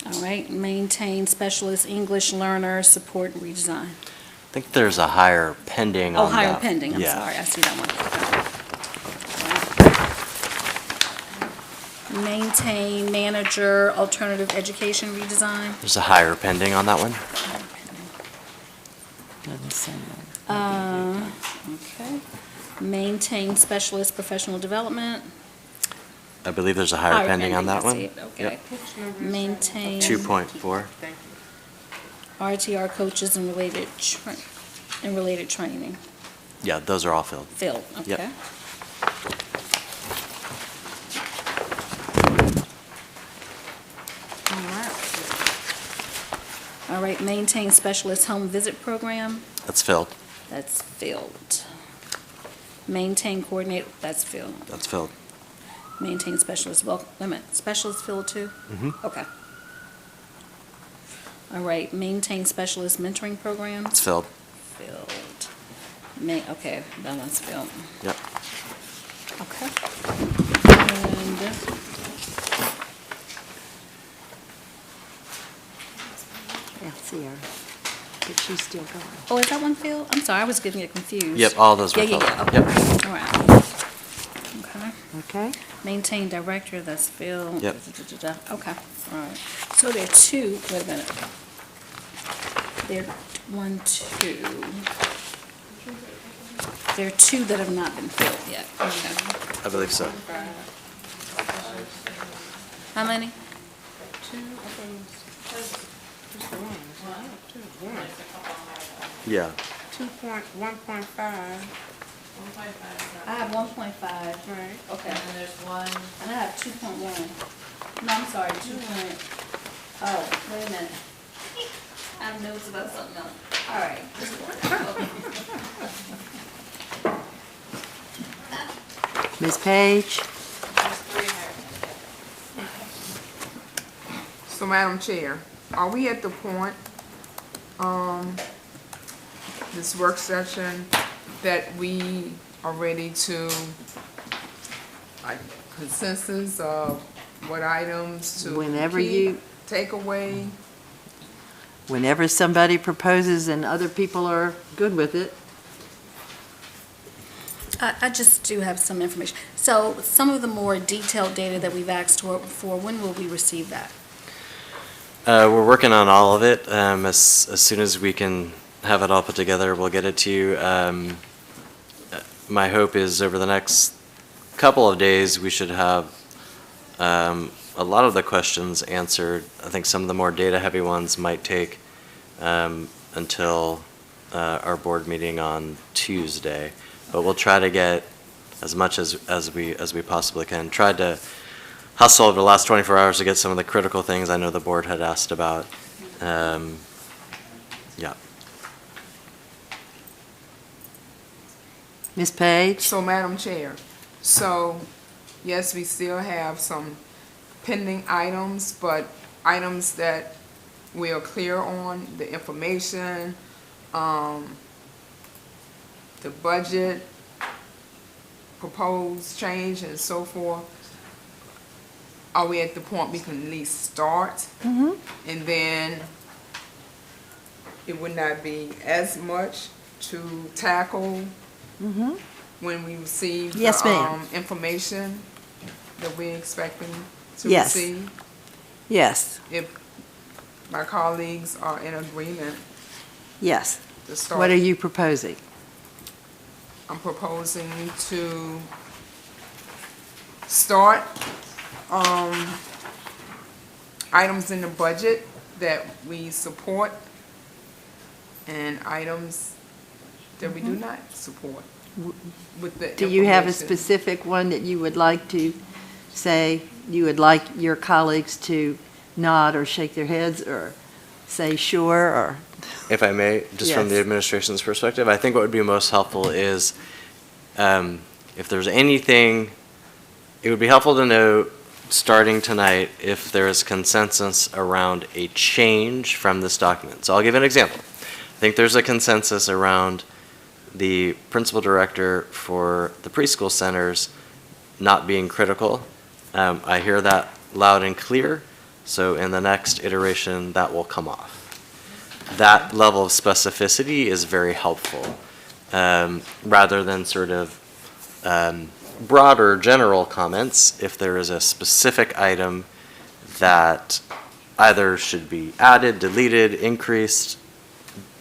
S11: All right, maintain specialist English learner support and redesign.
S5: I think there's a hire pending
S11: Oh,
S5: on
S11: higher
S5: that.
S11: pending, I'm
S5: Yeah.
S11: sorry, I see that one. Maintain manager alternative education redesign.
S5: There's a hire pending on that one.
S2: Doesn't say that.
S11: Okay. Maintain specialist professional development.
S5: I believe there's a hire pending on that
S11: I see
S5: one.
S11: it, Okay. Maintain
S5: 2.4.
S11: RTR coaches and related training.
S5: Yeah, those are all filled.
S11: Filled,
S5: Yep.
S11: okay. All right, maintain specialist home visit program,
S5: That's filled.
S11: that's filled. Maintain coordinate, that's filled.
S5: That's filled.
S11: Maintain specialist, wait a minute, specialist filled too?
S5: Mm-hmm.
S11: Okay. All right, maintain specialist mentoring
S5: It's
S11: programs,
S5: filled.
S11: filled. Okay, that one's filled.
S5: Yep.
S11: Okay. And
S2: Yeah, see her. But she's still going.
S11: oh, is that one filled? I'm sorry, I was getting it confused.
S5: Yep, all those were
S11: Yeah,
S5: filled.
S11: yeah, yeah,
S5: Yep.
S11: okay. All right. Okay.
S2: Okay?
S11: Maintain director, that's filled.
S5: Yep.
S11: Okay, all right. So there are 2, wait a minute. There, 1, 2. There are 2 that have not been filled yet. Okay.
S5: I believe so.
S11: How many?
S5: Yeah.
S3: 1.5.
S11: I have 1.5.
S3: Right.
S11: Okay. And there's 1. And I have 2.1. No, I'm sorry, 2. Oh, wait a minute. I have notes about something else. All right.
S2: Ms. Page?
S7: So, Madam Chair, are we at the point, this work session, that we are ready to, like, consensus of what items to
S2: Whenever
S7: keep,
S2: you-
S7: take away?
S2: Whenever somebody proposes and other people are good with it.
S11: I just do have some information. So some of the more detailed data that we've asked for, when will we receive that?
S5: We're working on all of it. As soon as we can have it all put together, we'll get it to you. My hope is over the next couple of days, we should have a lot of the questions answered. I think some of the more data-heavy ones might take until our board meeting on Tuesday. But we'll try to get as much as we possibly can. Tried to hustle over the last 24 hours to get some of the critical things I know the board had asked about. Yeah.
S2: Ms. Page?
S7: So, Madam Chair, so, yes, we still have some pending items, but items that we are clear on, the information, the budget, proposed change and so forth. Are we at the point we can at least start? And then it would not be as much to tackle when we receive
S2: Yes,
S7: the
S2: ma'am.
S7: information that we're expecting to
S2: Yes.
S7: receive?
S2: Yes,
S7: If my colleagues are in agreement
S2: yes.
S7: to start.
S2: What are you proposing?
S7: I'm proposing to start items in the budget that we support and items that we do not support with the
S2: Do you have a
S7: information.
S2: specific one that you would like to say, you would like your colleagues to nod or shake their heads or say sure or?
S5: If I may, just from the
S2: Yes.
S5: administration's perspective, I think what would be most helpful is if there's anything, it would be helpful to know, starting tonight, if there is consensus around a change from this document. So I'll give an example. I think there's a consensus around the principal director for the preschool centers not being critical. I hear that loud and clear, so in the next iteration, that will come off. That level of specificity is very helpful, rather than sort of broader general comments. If there is a specific item that either should be added, deleted, increased,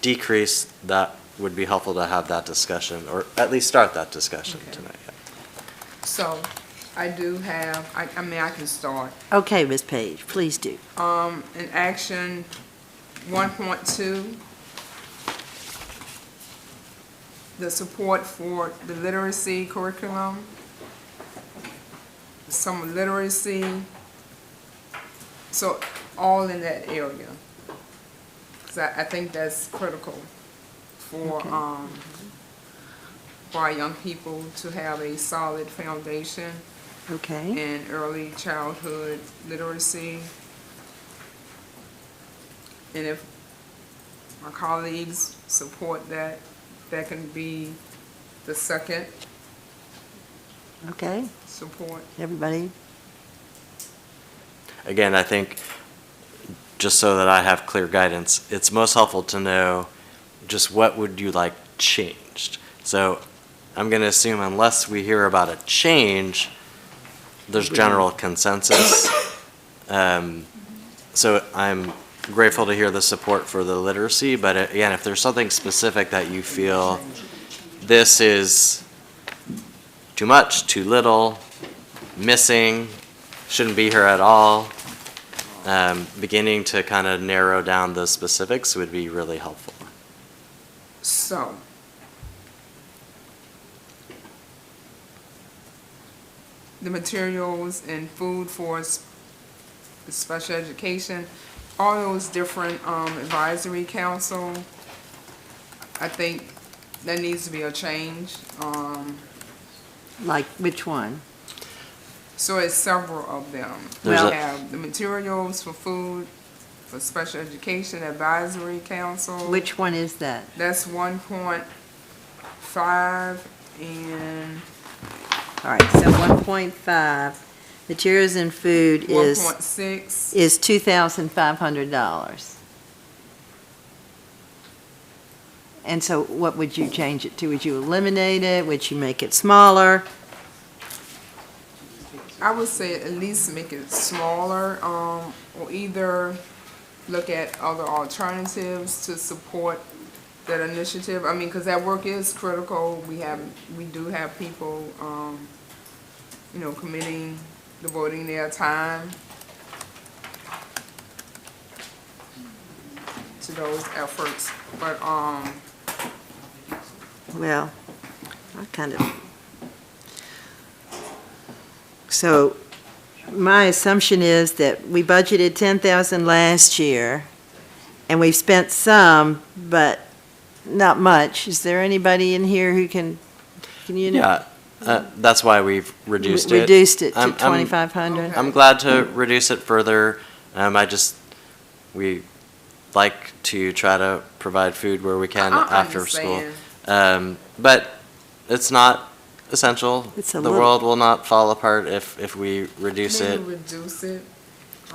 S5: decreased, that would be helpful to have that discussion, or at least start that discussion tonight.
S7: So I do have, I mean, I can start.
S2: Okay, Ms. Page, please do.
S7: In action 1.2, the support for the literacy curriculum, some literacy, so all in that area. 'Cause I think that's critical for, for our young people to have a solid foundation
S2: Okay,
S7: in early childhood literacy. And if my colleagues support that, that can be the second
S2: okay,
S7: support.
S2: everybody?
S5: Again, I think, just so that I have clear guidance, it's most helpful to know just what would you like changed. So I'm going to assume unless we hear about a change, there's general consensus. So I'm grateful to hear the support for the literacy, but again, if there's something specific that you feel this is too much, too little, missing, shouldn't be here at all, beginning to kind of narrow down the specifics would be really helpful.
S7: So, the materials and food for special education, all those different advisory council, I think there needs to be a change.
S2: Like which one?
S7: So it's several of them. We
S5: There's a-
S7: have the materials for food for special education advisory council.
S2: Which one is that?
S7: That's 1.5 and
S2: All right, so 1.5, materials and food is
S7: 1.6.
S2: $2,500. And so what would you change it to? Would you eliminate it? Would you make it smaller?
S7: I would say at least make it smaller, or either look at other alternatives to support that initiative. I mean, because that work is critical. We do have people devoting their time to those efforts. But,
S2: Well, I kind of, so my assumption is that we budgeted 10,000 last year, and we've spent some, but not much. Is there anybody in here who can you know?
S5: Yeah, that's why we've reduced it.
S2: Reduced it to
S5: I'm-
S2: 2,500?
S5: I'm glad to reduce it further. We like to try to provide food where we can
S7: I
S5: after school.
S7: understand.
S5: But it's not essential.
S2: It's a
S5: The
S2: little-
S5: world will not fall apart if we reduce
S7: Maybe
S5: it.
S7: reduce it.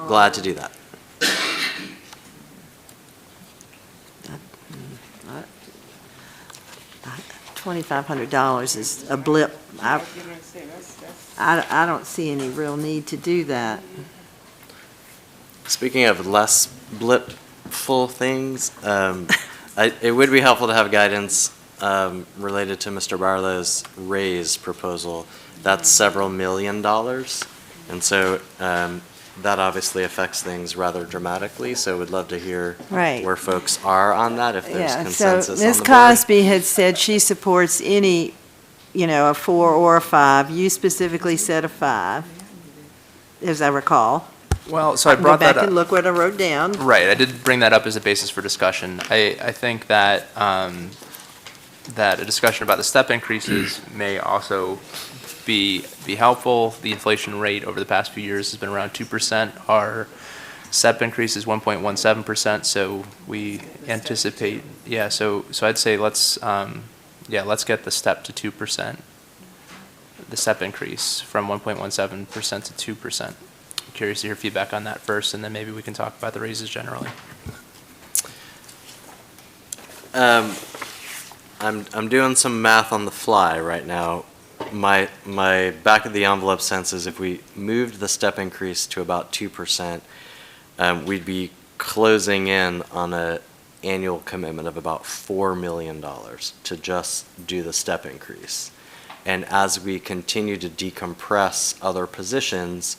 S5: Glad to do that.
S2: $2,500 is a blip. I don't see any real need to do that.
S5: Speaking of less blipful things, it would be helpful to have guidance related to Mr. Barlow's raise proposal. That's several $1 million. And so that obviously affects things rather dramatically, so we'd love to hear
S2: Right.
S5: where folks are on that, if there's
S2: Yeah,
S5: consensus
S2: so
S5: on
S2: Ms.
S5: the board.
S2: Cosby had said she supports any, a 4 or a 5. You specifically said a 5, as I recall.
S9: Well, so I
S2: Go
S9: brought that
S2: back
S9: up.
S2: and look what I wrote down.
S9: Right, I did bring that up as a basis for discussion. I think that, that a discussion about the step increases may also be helpful. The inflation rate over the past few years has been around 2%. Our step increase is 1.17%, so we anticipate, so I'd say let's get the step to 2%, the step increase from 1.17% to 2%. Curious to hear feedback on that first, and then maybe we can talk about the raises generally.
S5: I'm doing some math on the fly right now. My back of the envelope sense is if we moved the step increase to about 2%, we'd be closing in on an annual commitment of about $4 million to just do the step increase. And as we continue to decompress other positions,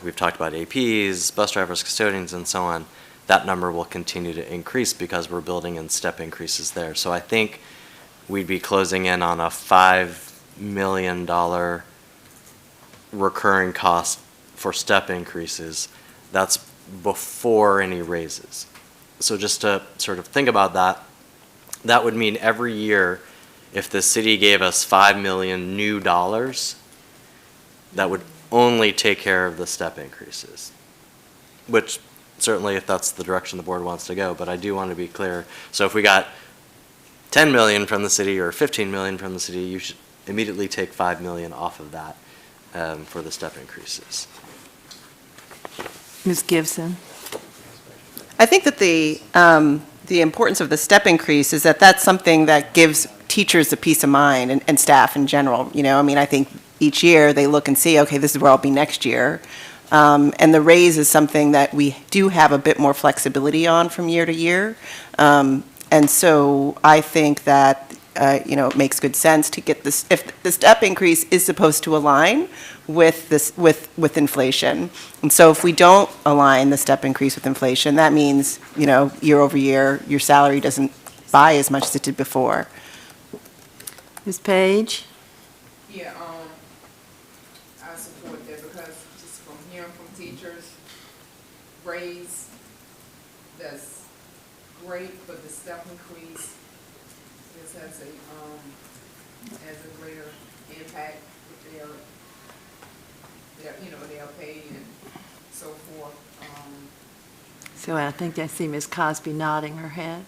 S5: we've talked about APs, bus drivers, custodians, and so on, that number will continue to increase because we're building in step increases there. So I think we'd be closing in on a $5 million recurring cost for step increases. That's before any raises. So just to sort of think about that, that would mean every year, if the city gave us $5 million new dollars, that would only take care of the step increases, which certainly if that's the direction the board wants to go, but I do want to be clear. So if we got 10 million from the city or 15 million from the city, you should immediately take 5 million off of that for the step increases.
S2: Ms. Gibson?
S10: I think that the importance of the step increase is that that's something that gives teachers a peace of mind and staff in general. I think each year they look and see, okay, this is where I'll be next year. And the raise is something that we do have a bit more flexibility on from year to year. And so I think that, it makes good sense to get this, if the step increase is supposed to align with this, with inflation. And so if we don't align the step increase with inflation, that means, year over year, your salary doesn't buy as much as it did before.
S2: Ms. Page?
S7: Yeah, I support that because just from hearing from teachers, raise, that's great, but the step increase, this has a greater impact with their pay and so forth.
S2: So I think I see Ms. Cosby nodding her head.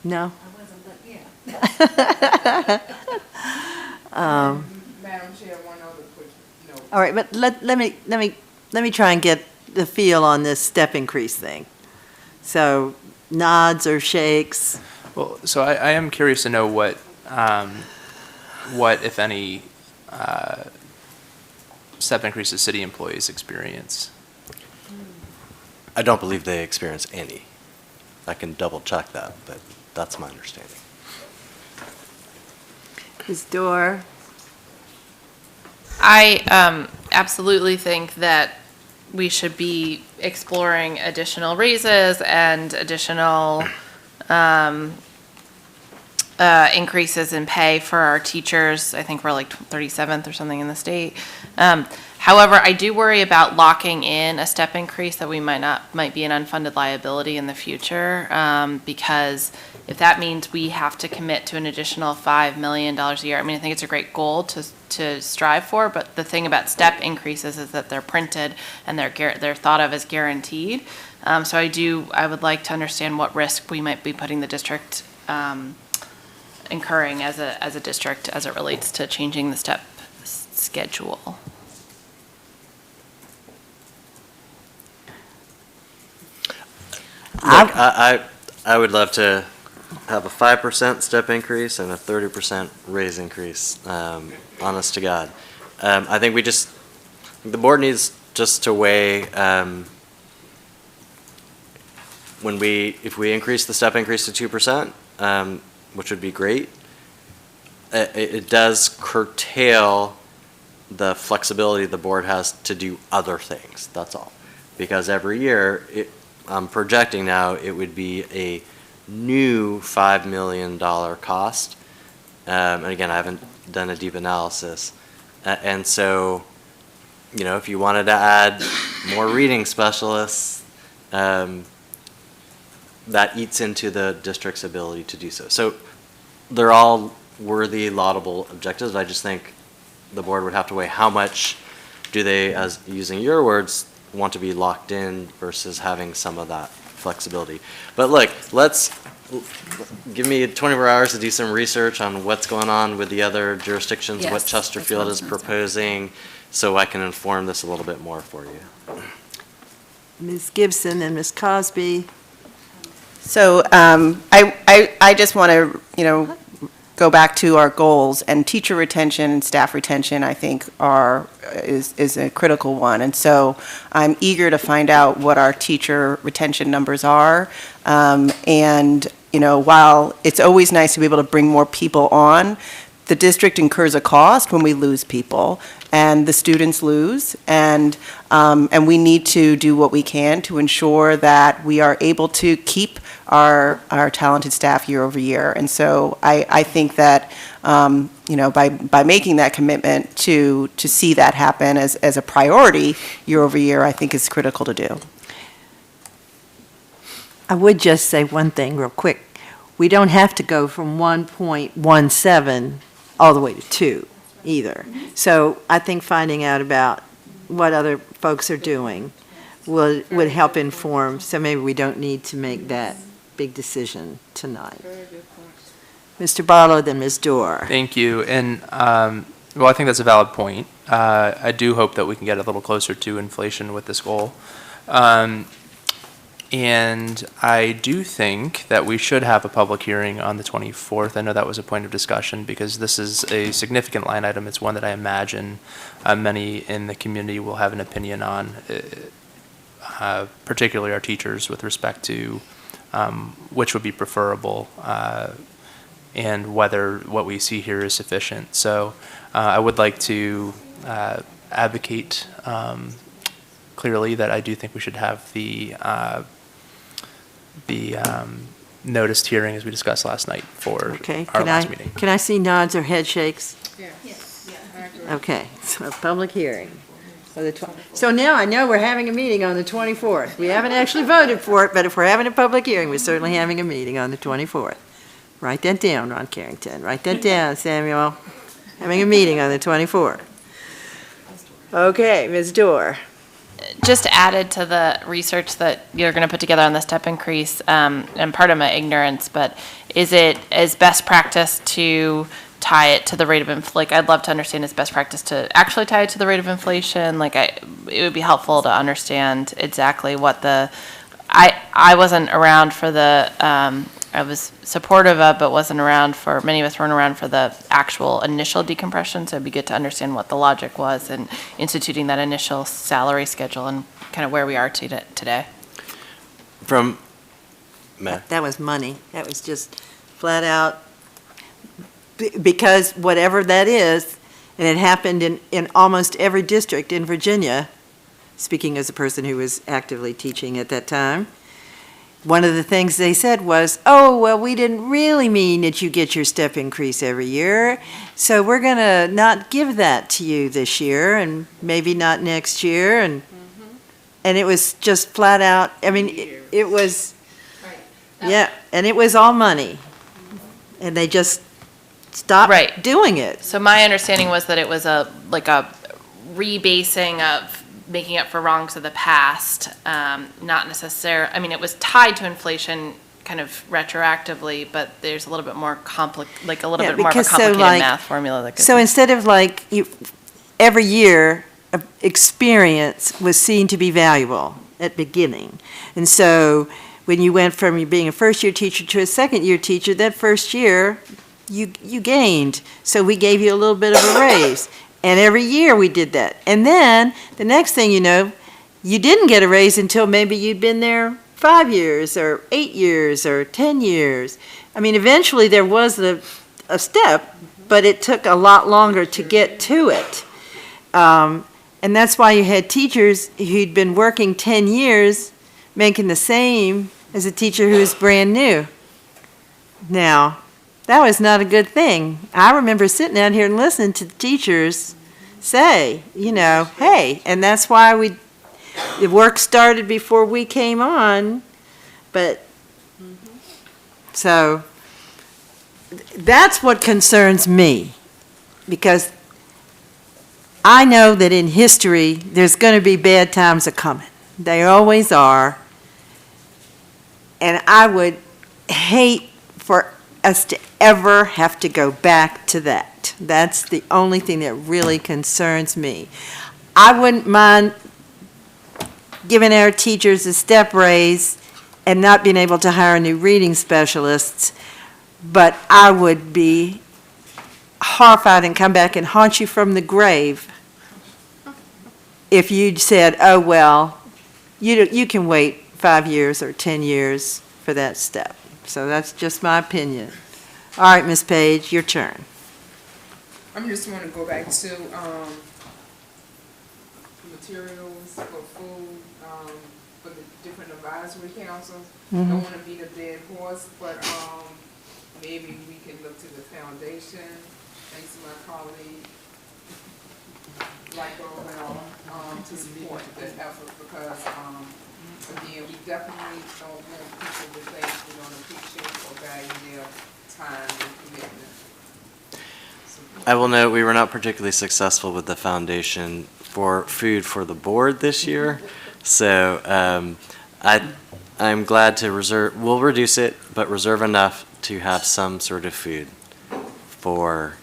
S2: No?
S7: I wasn't, but yeah. Madam Chair, one other quick note.
S2: All right, but let me try and get the feel on this step increase thing. So nods or shakes?
S9: Well, so I am curious to know what, if any, step increases city employees experience.
S5: I don't believe they experience any. I can double check that, but that's my understanding.
S2: Ms. Dorr?
S8: I absolutely think that we should be exploring additional raises and additional increases in pay for our teachers. I think we're like 37th or something in the state. However, I do worry about locking in a step increase that we might be an unfunded liability in the future, because if that means we have to commit to an additional $5 million a year, I mean, I think it's a great goal to strive for, but the thing about step increases is that they're printed and they're thought of as guaranteed. So I would like to understand what risk we might be putting the district incurring as a district as it relates to changing the step schedule.
S5: Look, I would love to have a 5% step increase and a 30% raise increase, honest to God. I think the board needs just to weigh, if we increase the step increase to 2%, which would be great, it does curtail the flexibility the board has to do other things, that's all. Because every year, I'm projecting now, it would be a new $5 million cost. And again, I haven't done a deep analysis. And so, if you wanted to add more reading specialists, that eats into the district's ability to do so. So they're all worthy, laudable objectives. I just think the board would have to weigh how much do they, as using your words, want to be locked in versus having some of that flexibility. But look, give me 24 hours to do some research on what's going on with the other jurisdictions,
S11: Yes,
S5: what
S11: that's
S5: Chesterfield
S11: what I
S5: is
S11: was gonna say.
S5: proposing, so I can inform this a little bit more for you.
S2: Ms. Gibson and Ms. Cosby.
S10: So I just want to, go back to our goals, and teacher retention and staff retention, I think, is a critical one. And so I'm eager to find out what our teacher retention numbers are. And, while it's always nice to be able to bring more people on, the district incurs a cost when we lose people, and the students lose, and we need to do what we can to ensure that we are able to keep our talented staff year over year. And so I think that, by making that commitment to see that happen as a priority year over year, I think is critical to do.
S2: I would just say one thing real quick. We don't have to go from 1.17 all the way to 2 either. So I think finding out about what other folks are doing would help inform, so maybe we don't need to make that big decision tonight. Mr. Barlow, then Ms. Dorr.
S9: Thank you. And, well, I think that's a valid point. I do hope that we can get a little closer to inflation with this goal. And I do think that we should have a public hearing on the 24th. I know that was a point of discussion because this is a significant line item. It's one that I imagine many in the community will have an opinion on, particularly our teachers, with respect to which would be preferable and whether what we see here is sufficient. So I would like to advocate clearly that I do think we should have the noticed hearing as we discussed last night for
S2: Okay,
S9: our last meeting.
S2: can I see nods or head shakes? Yes. Okay, so public hearing. So now I know we're having a meeting on the 24th. We haven't actually voted for it, but if we're having a public hearing, we're certainly having a meeting on the 24th. Write that down, Ron Carrington. Write that down, Samuel. Having a meeting on the 24th. Okay, Ms. Dorr.
S8: Just added to the research that you're going to put together on the step increase, and part of my ignorance, but is best practice to tie it to the rate of I'd love to understand is best practice to actually tie it to the rate of inflation. It would be helpful to understand exactly what I wasn't around for the, I was supportive of, but wasn't around for, many of us weren't around for the actual initial decompression, so it'd be good to understand what the logic was in instituting that initial salary schedule and kind of where we are today.
S5: From, Matt?
S2: That was money. That was just flat out, because whatever that is And it happened in almost every district in Virginia, speaking as a person who was actively teaching at that time. One of the things they said was, oh, well, we didn't really mean that you get your step increase every year, so we're going to not give that to you this year and maybe not next year. And it was just flat out, I mean, it was, yeah, and it was all money. And they just stopped
S8: Right.
S2: doing it.
S8: So my understanding was that it was a rebasing of making up for wrongs of the past, not necessarily, I mean, it was tied to inflation kind of retroactively, but there's a little bit more bit more of a
S2: because
S8: complicated
S2: like,
S8: math formula that goes.
S2: So instead of like, every year, experience was seen to be valuable at beginning. And so when you went from being a first-year teacher to a second-year teacher, that first year, you gained. So we gave you a little bit of a raise. And every year we did that. And then the next thing you know, you didn't get a raise until maybe you'd been there 5 years or 8 years or 10 years. I mean, eventually there was a step, but it took a lot longer to get to it. And that's why you had teachers who'd been working 10 years making the same as a teacher who was brand new. Now, that was not a good thing. I remember sitting out here and listening to the teachers say, you know, hey, and that's why the work started before we came on, but, so, that's what concerns me, because I know that in history, there's going to be bad times a-coming. They always are, and I would hate for us to ever have to go back to that. That's the only thing that really concerns me. I wouldn't mind giving our teachers a step raise and not being able to hire new reading specialists, but I would be horrified and come back and haunt you from the grave if you'd said, oh, well, you can wait 5 years or 10 years for that step. So that's just my opinion. All right, Ms. Page, your turn.
S7: I'm just want to go back to materials for food for the different advisory councils. Don't want to beat a dead horse, but maybe we can look to the foundation. Thanks to my colleague, to support this effort because again, we definitely don't want people to think we don't appreciate or value their time and commitment.
S5: I will note we were not particularly successful with the foundation for food for the board this year. So I'm glad to reserve, we'll reduce it, but reserve enough to have some sort of food for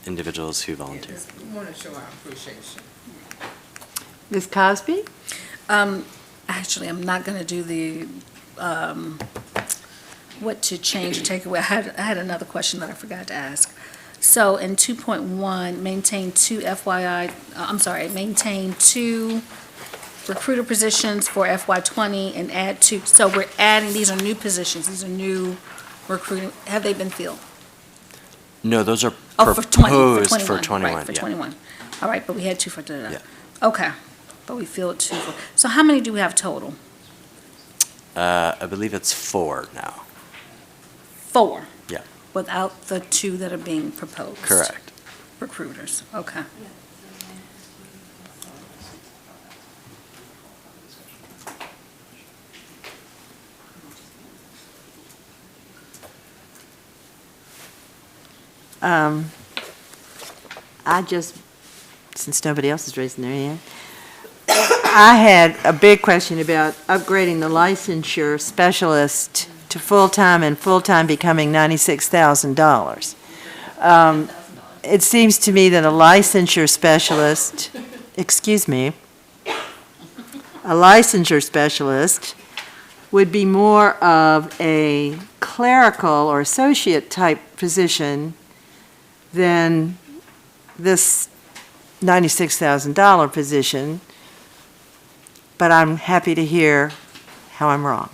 S5: individuals who volunteer.
S7: Yes, we want to show our appreciation.
S2: Ms. Cosby?
S11: Actually, I'm not going to do the, what to change or take away. I had another question that I forgot to ask. So in 2.1, maintain two recruiter positions for FY20 and add two. So we're adding, these are new positions, these are new recruiting. Have they been filled?
S5: No, those are
S11: Oh,
S5: proposed
S11: for 21.
S5: yeah.
S11: For 21. All right, but we had two for da-da-da.
S5: Yeah.
S11: Okay, but we filled two. So how many do we have total?
S5: I believe it's 4 now.
S11: 4?
S5: Yeah.
S11: Without the 2 that are being proposed?
S5: Correct.
S11: Recruiters, okay.
S2: I just, since nobody else is raising their hand, I had a big question about upgrading the licensure specialist to full-time and full-time becoming $96,000. It seems to me that a licensure specialist, excuse me, a licensure specialist would be more of a clerical or associate type position than this $96,000 position, but I'm happy to hear how I'm wrong.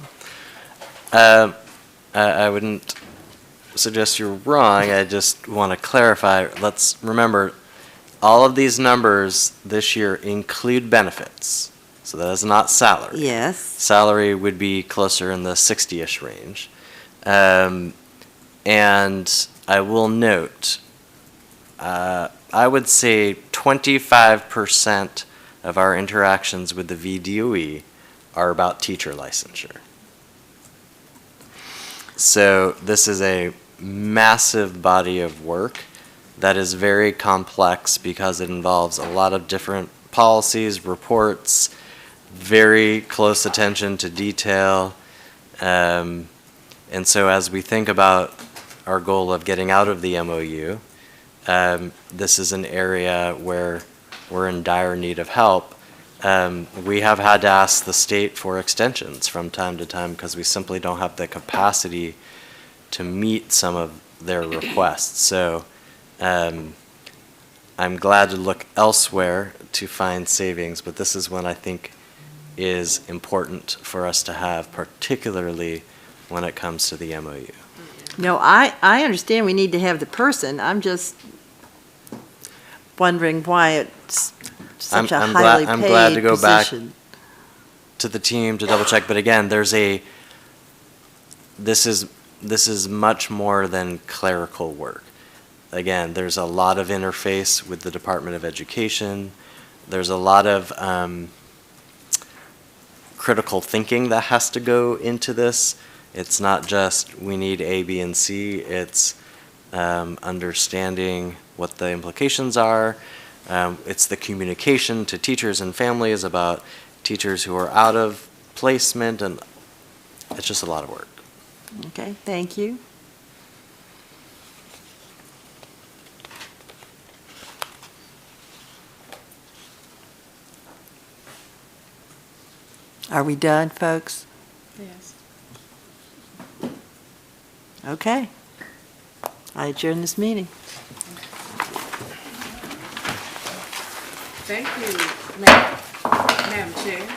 S5: I wouldn't suggest you're wrong. I just want to clarify. Let's remember, all of these numbers this year include benefits. So that is not salary.
S2: Yes.
S5: Salary would be closer in the 60-ish range. And I will note, I would say 25% of our interactions with the VDOE are about teacher licensure. So this is a massive body of work that is very complex because it involves a lot of different policies, reports, very close attention to detail. And so as we think about our goal of getting out of the MOU, this is an area where we're in dire need of help. We have had to ask the state for extensions from time to time because we simply don't have the capacity to meet some of their requests. So I'm glad to look elsewhere to find savings, but this is one I think is important for us to have, particularly when it comes to the MOU.
S2: No, I understand we need to have the person. I'm just wondering why it's such a highly
S5: I'm glad to
S2: paid
S5: go back
S2: position.
S5: to the team to double check, but again, this is much more than clerical work. Again, there's a lot of interface with the Department of Education. There's a lot of critical thinking that has to go into this. It's not just we need A, B, and C. It's understanding what the implications are. It's the communication to teachers and families about teachers who are out of placement, and it's just a lot of work.
S2: Okay, thank you. Are we done, folks?
S3: Yes.
S2: Okay. I adjourn this meeting.
S3: Thank you, Madam Chair.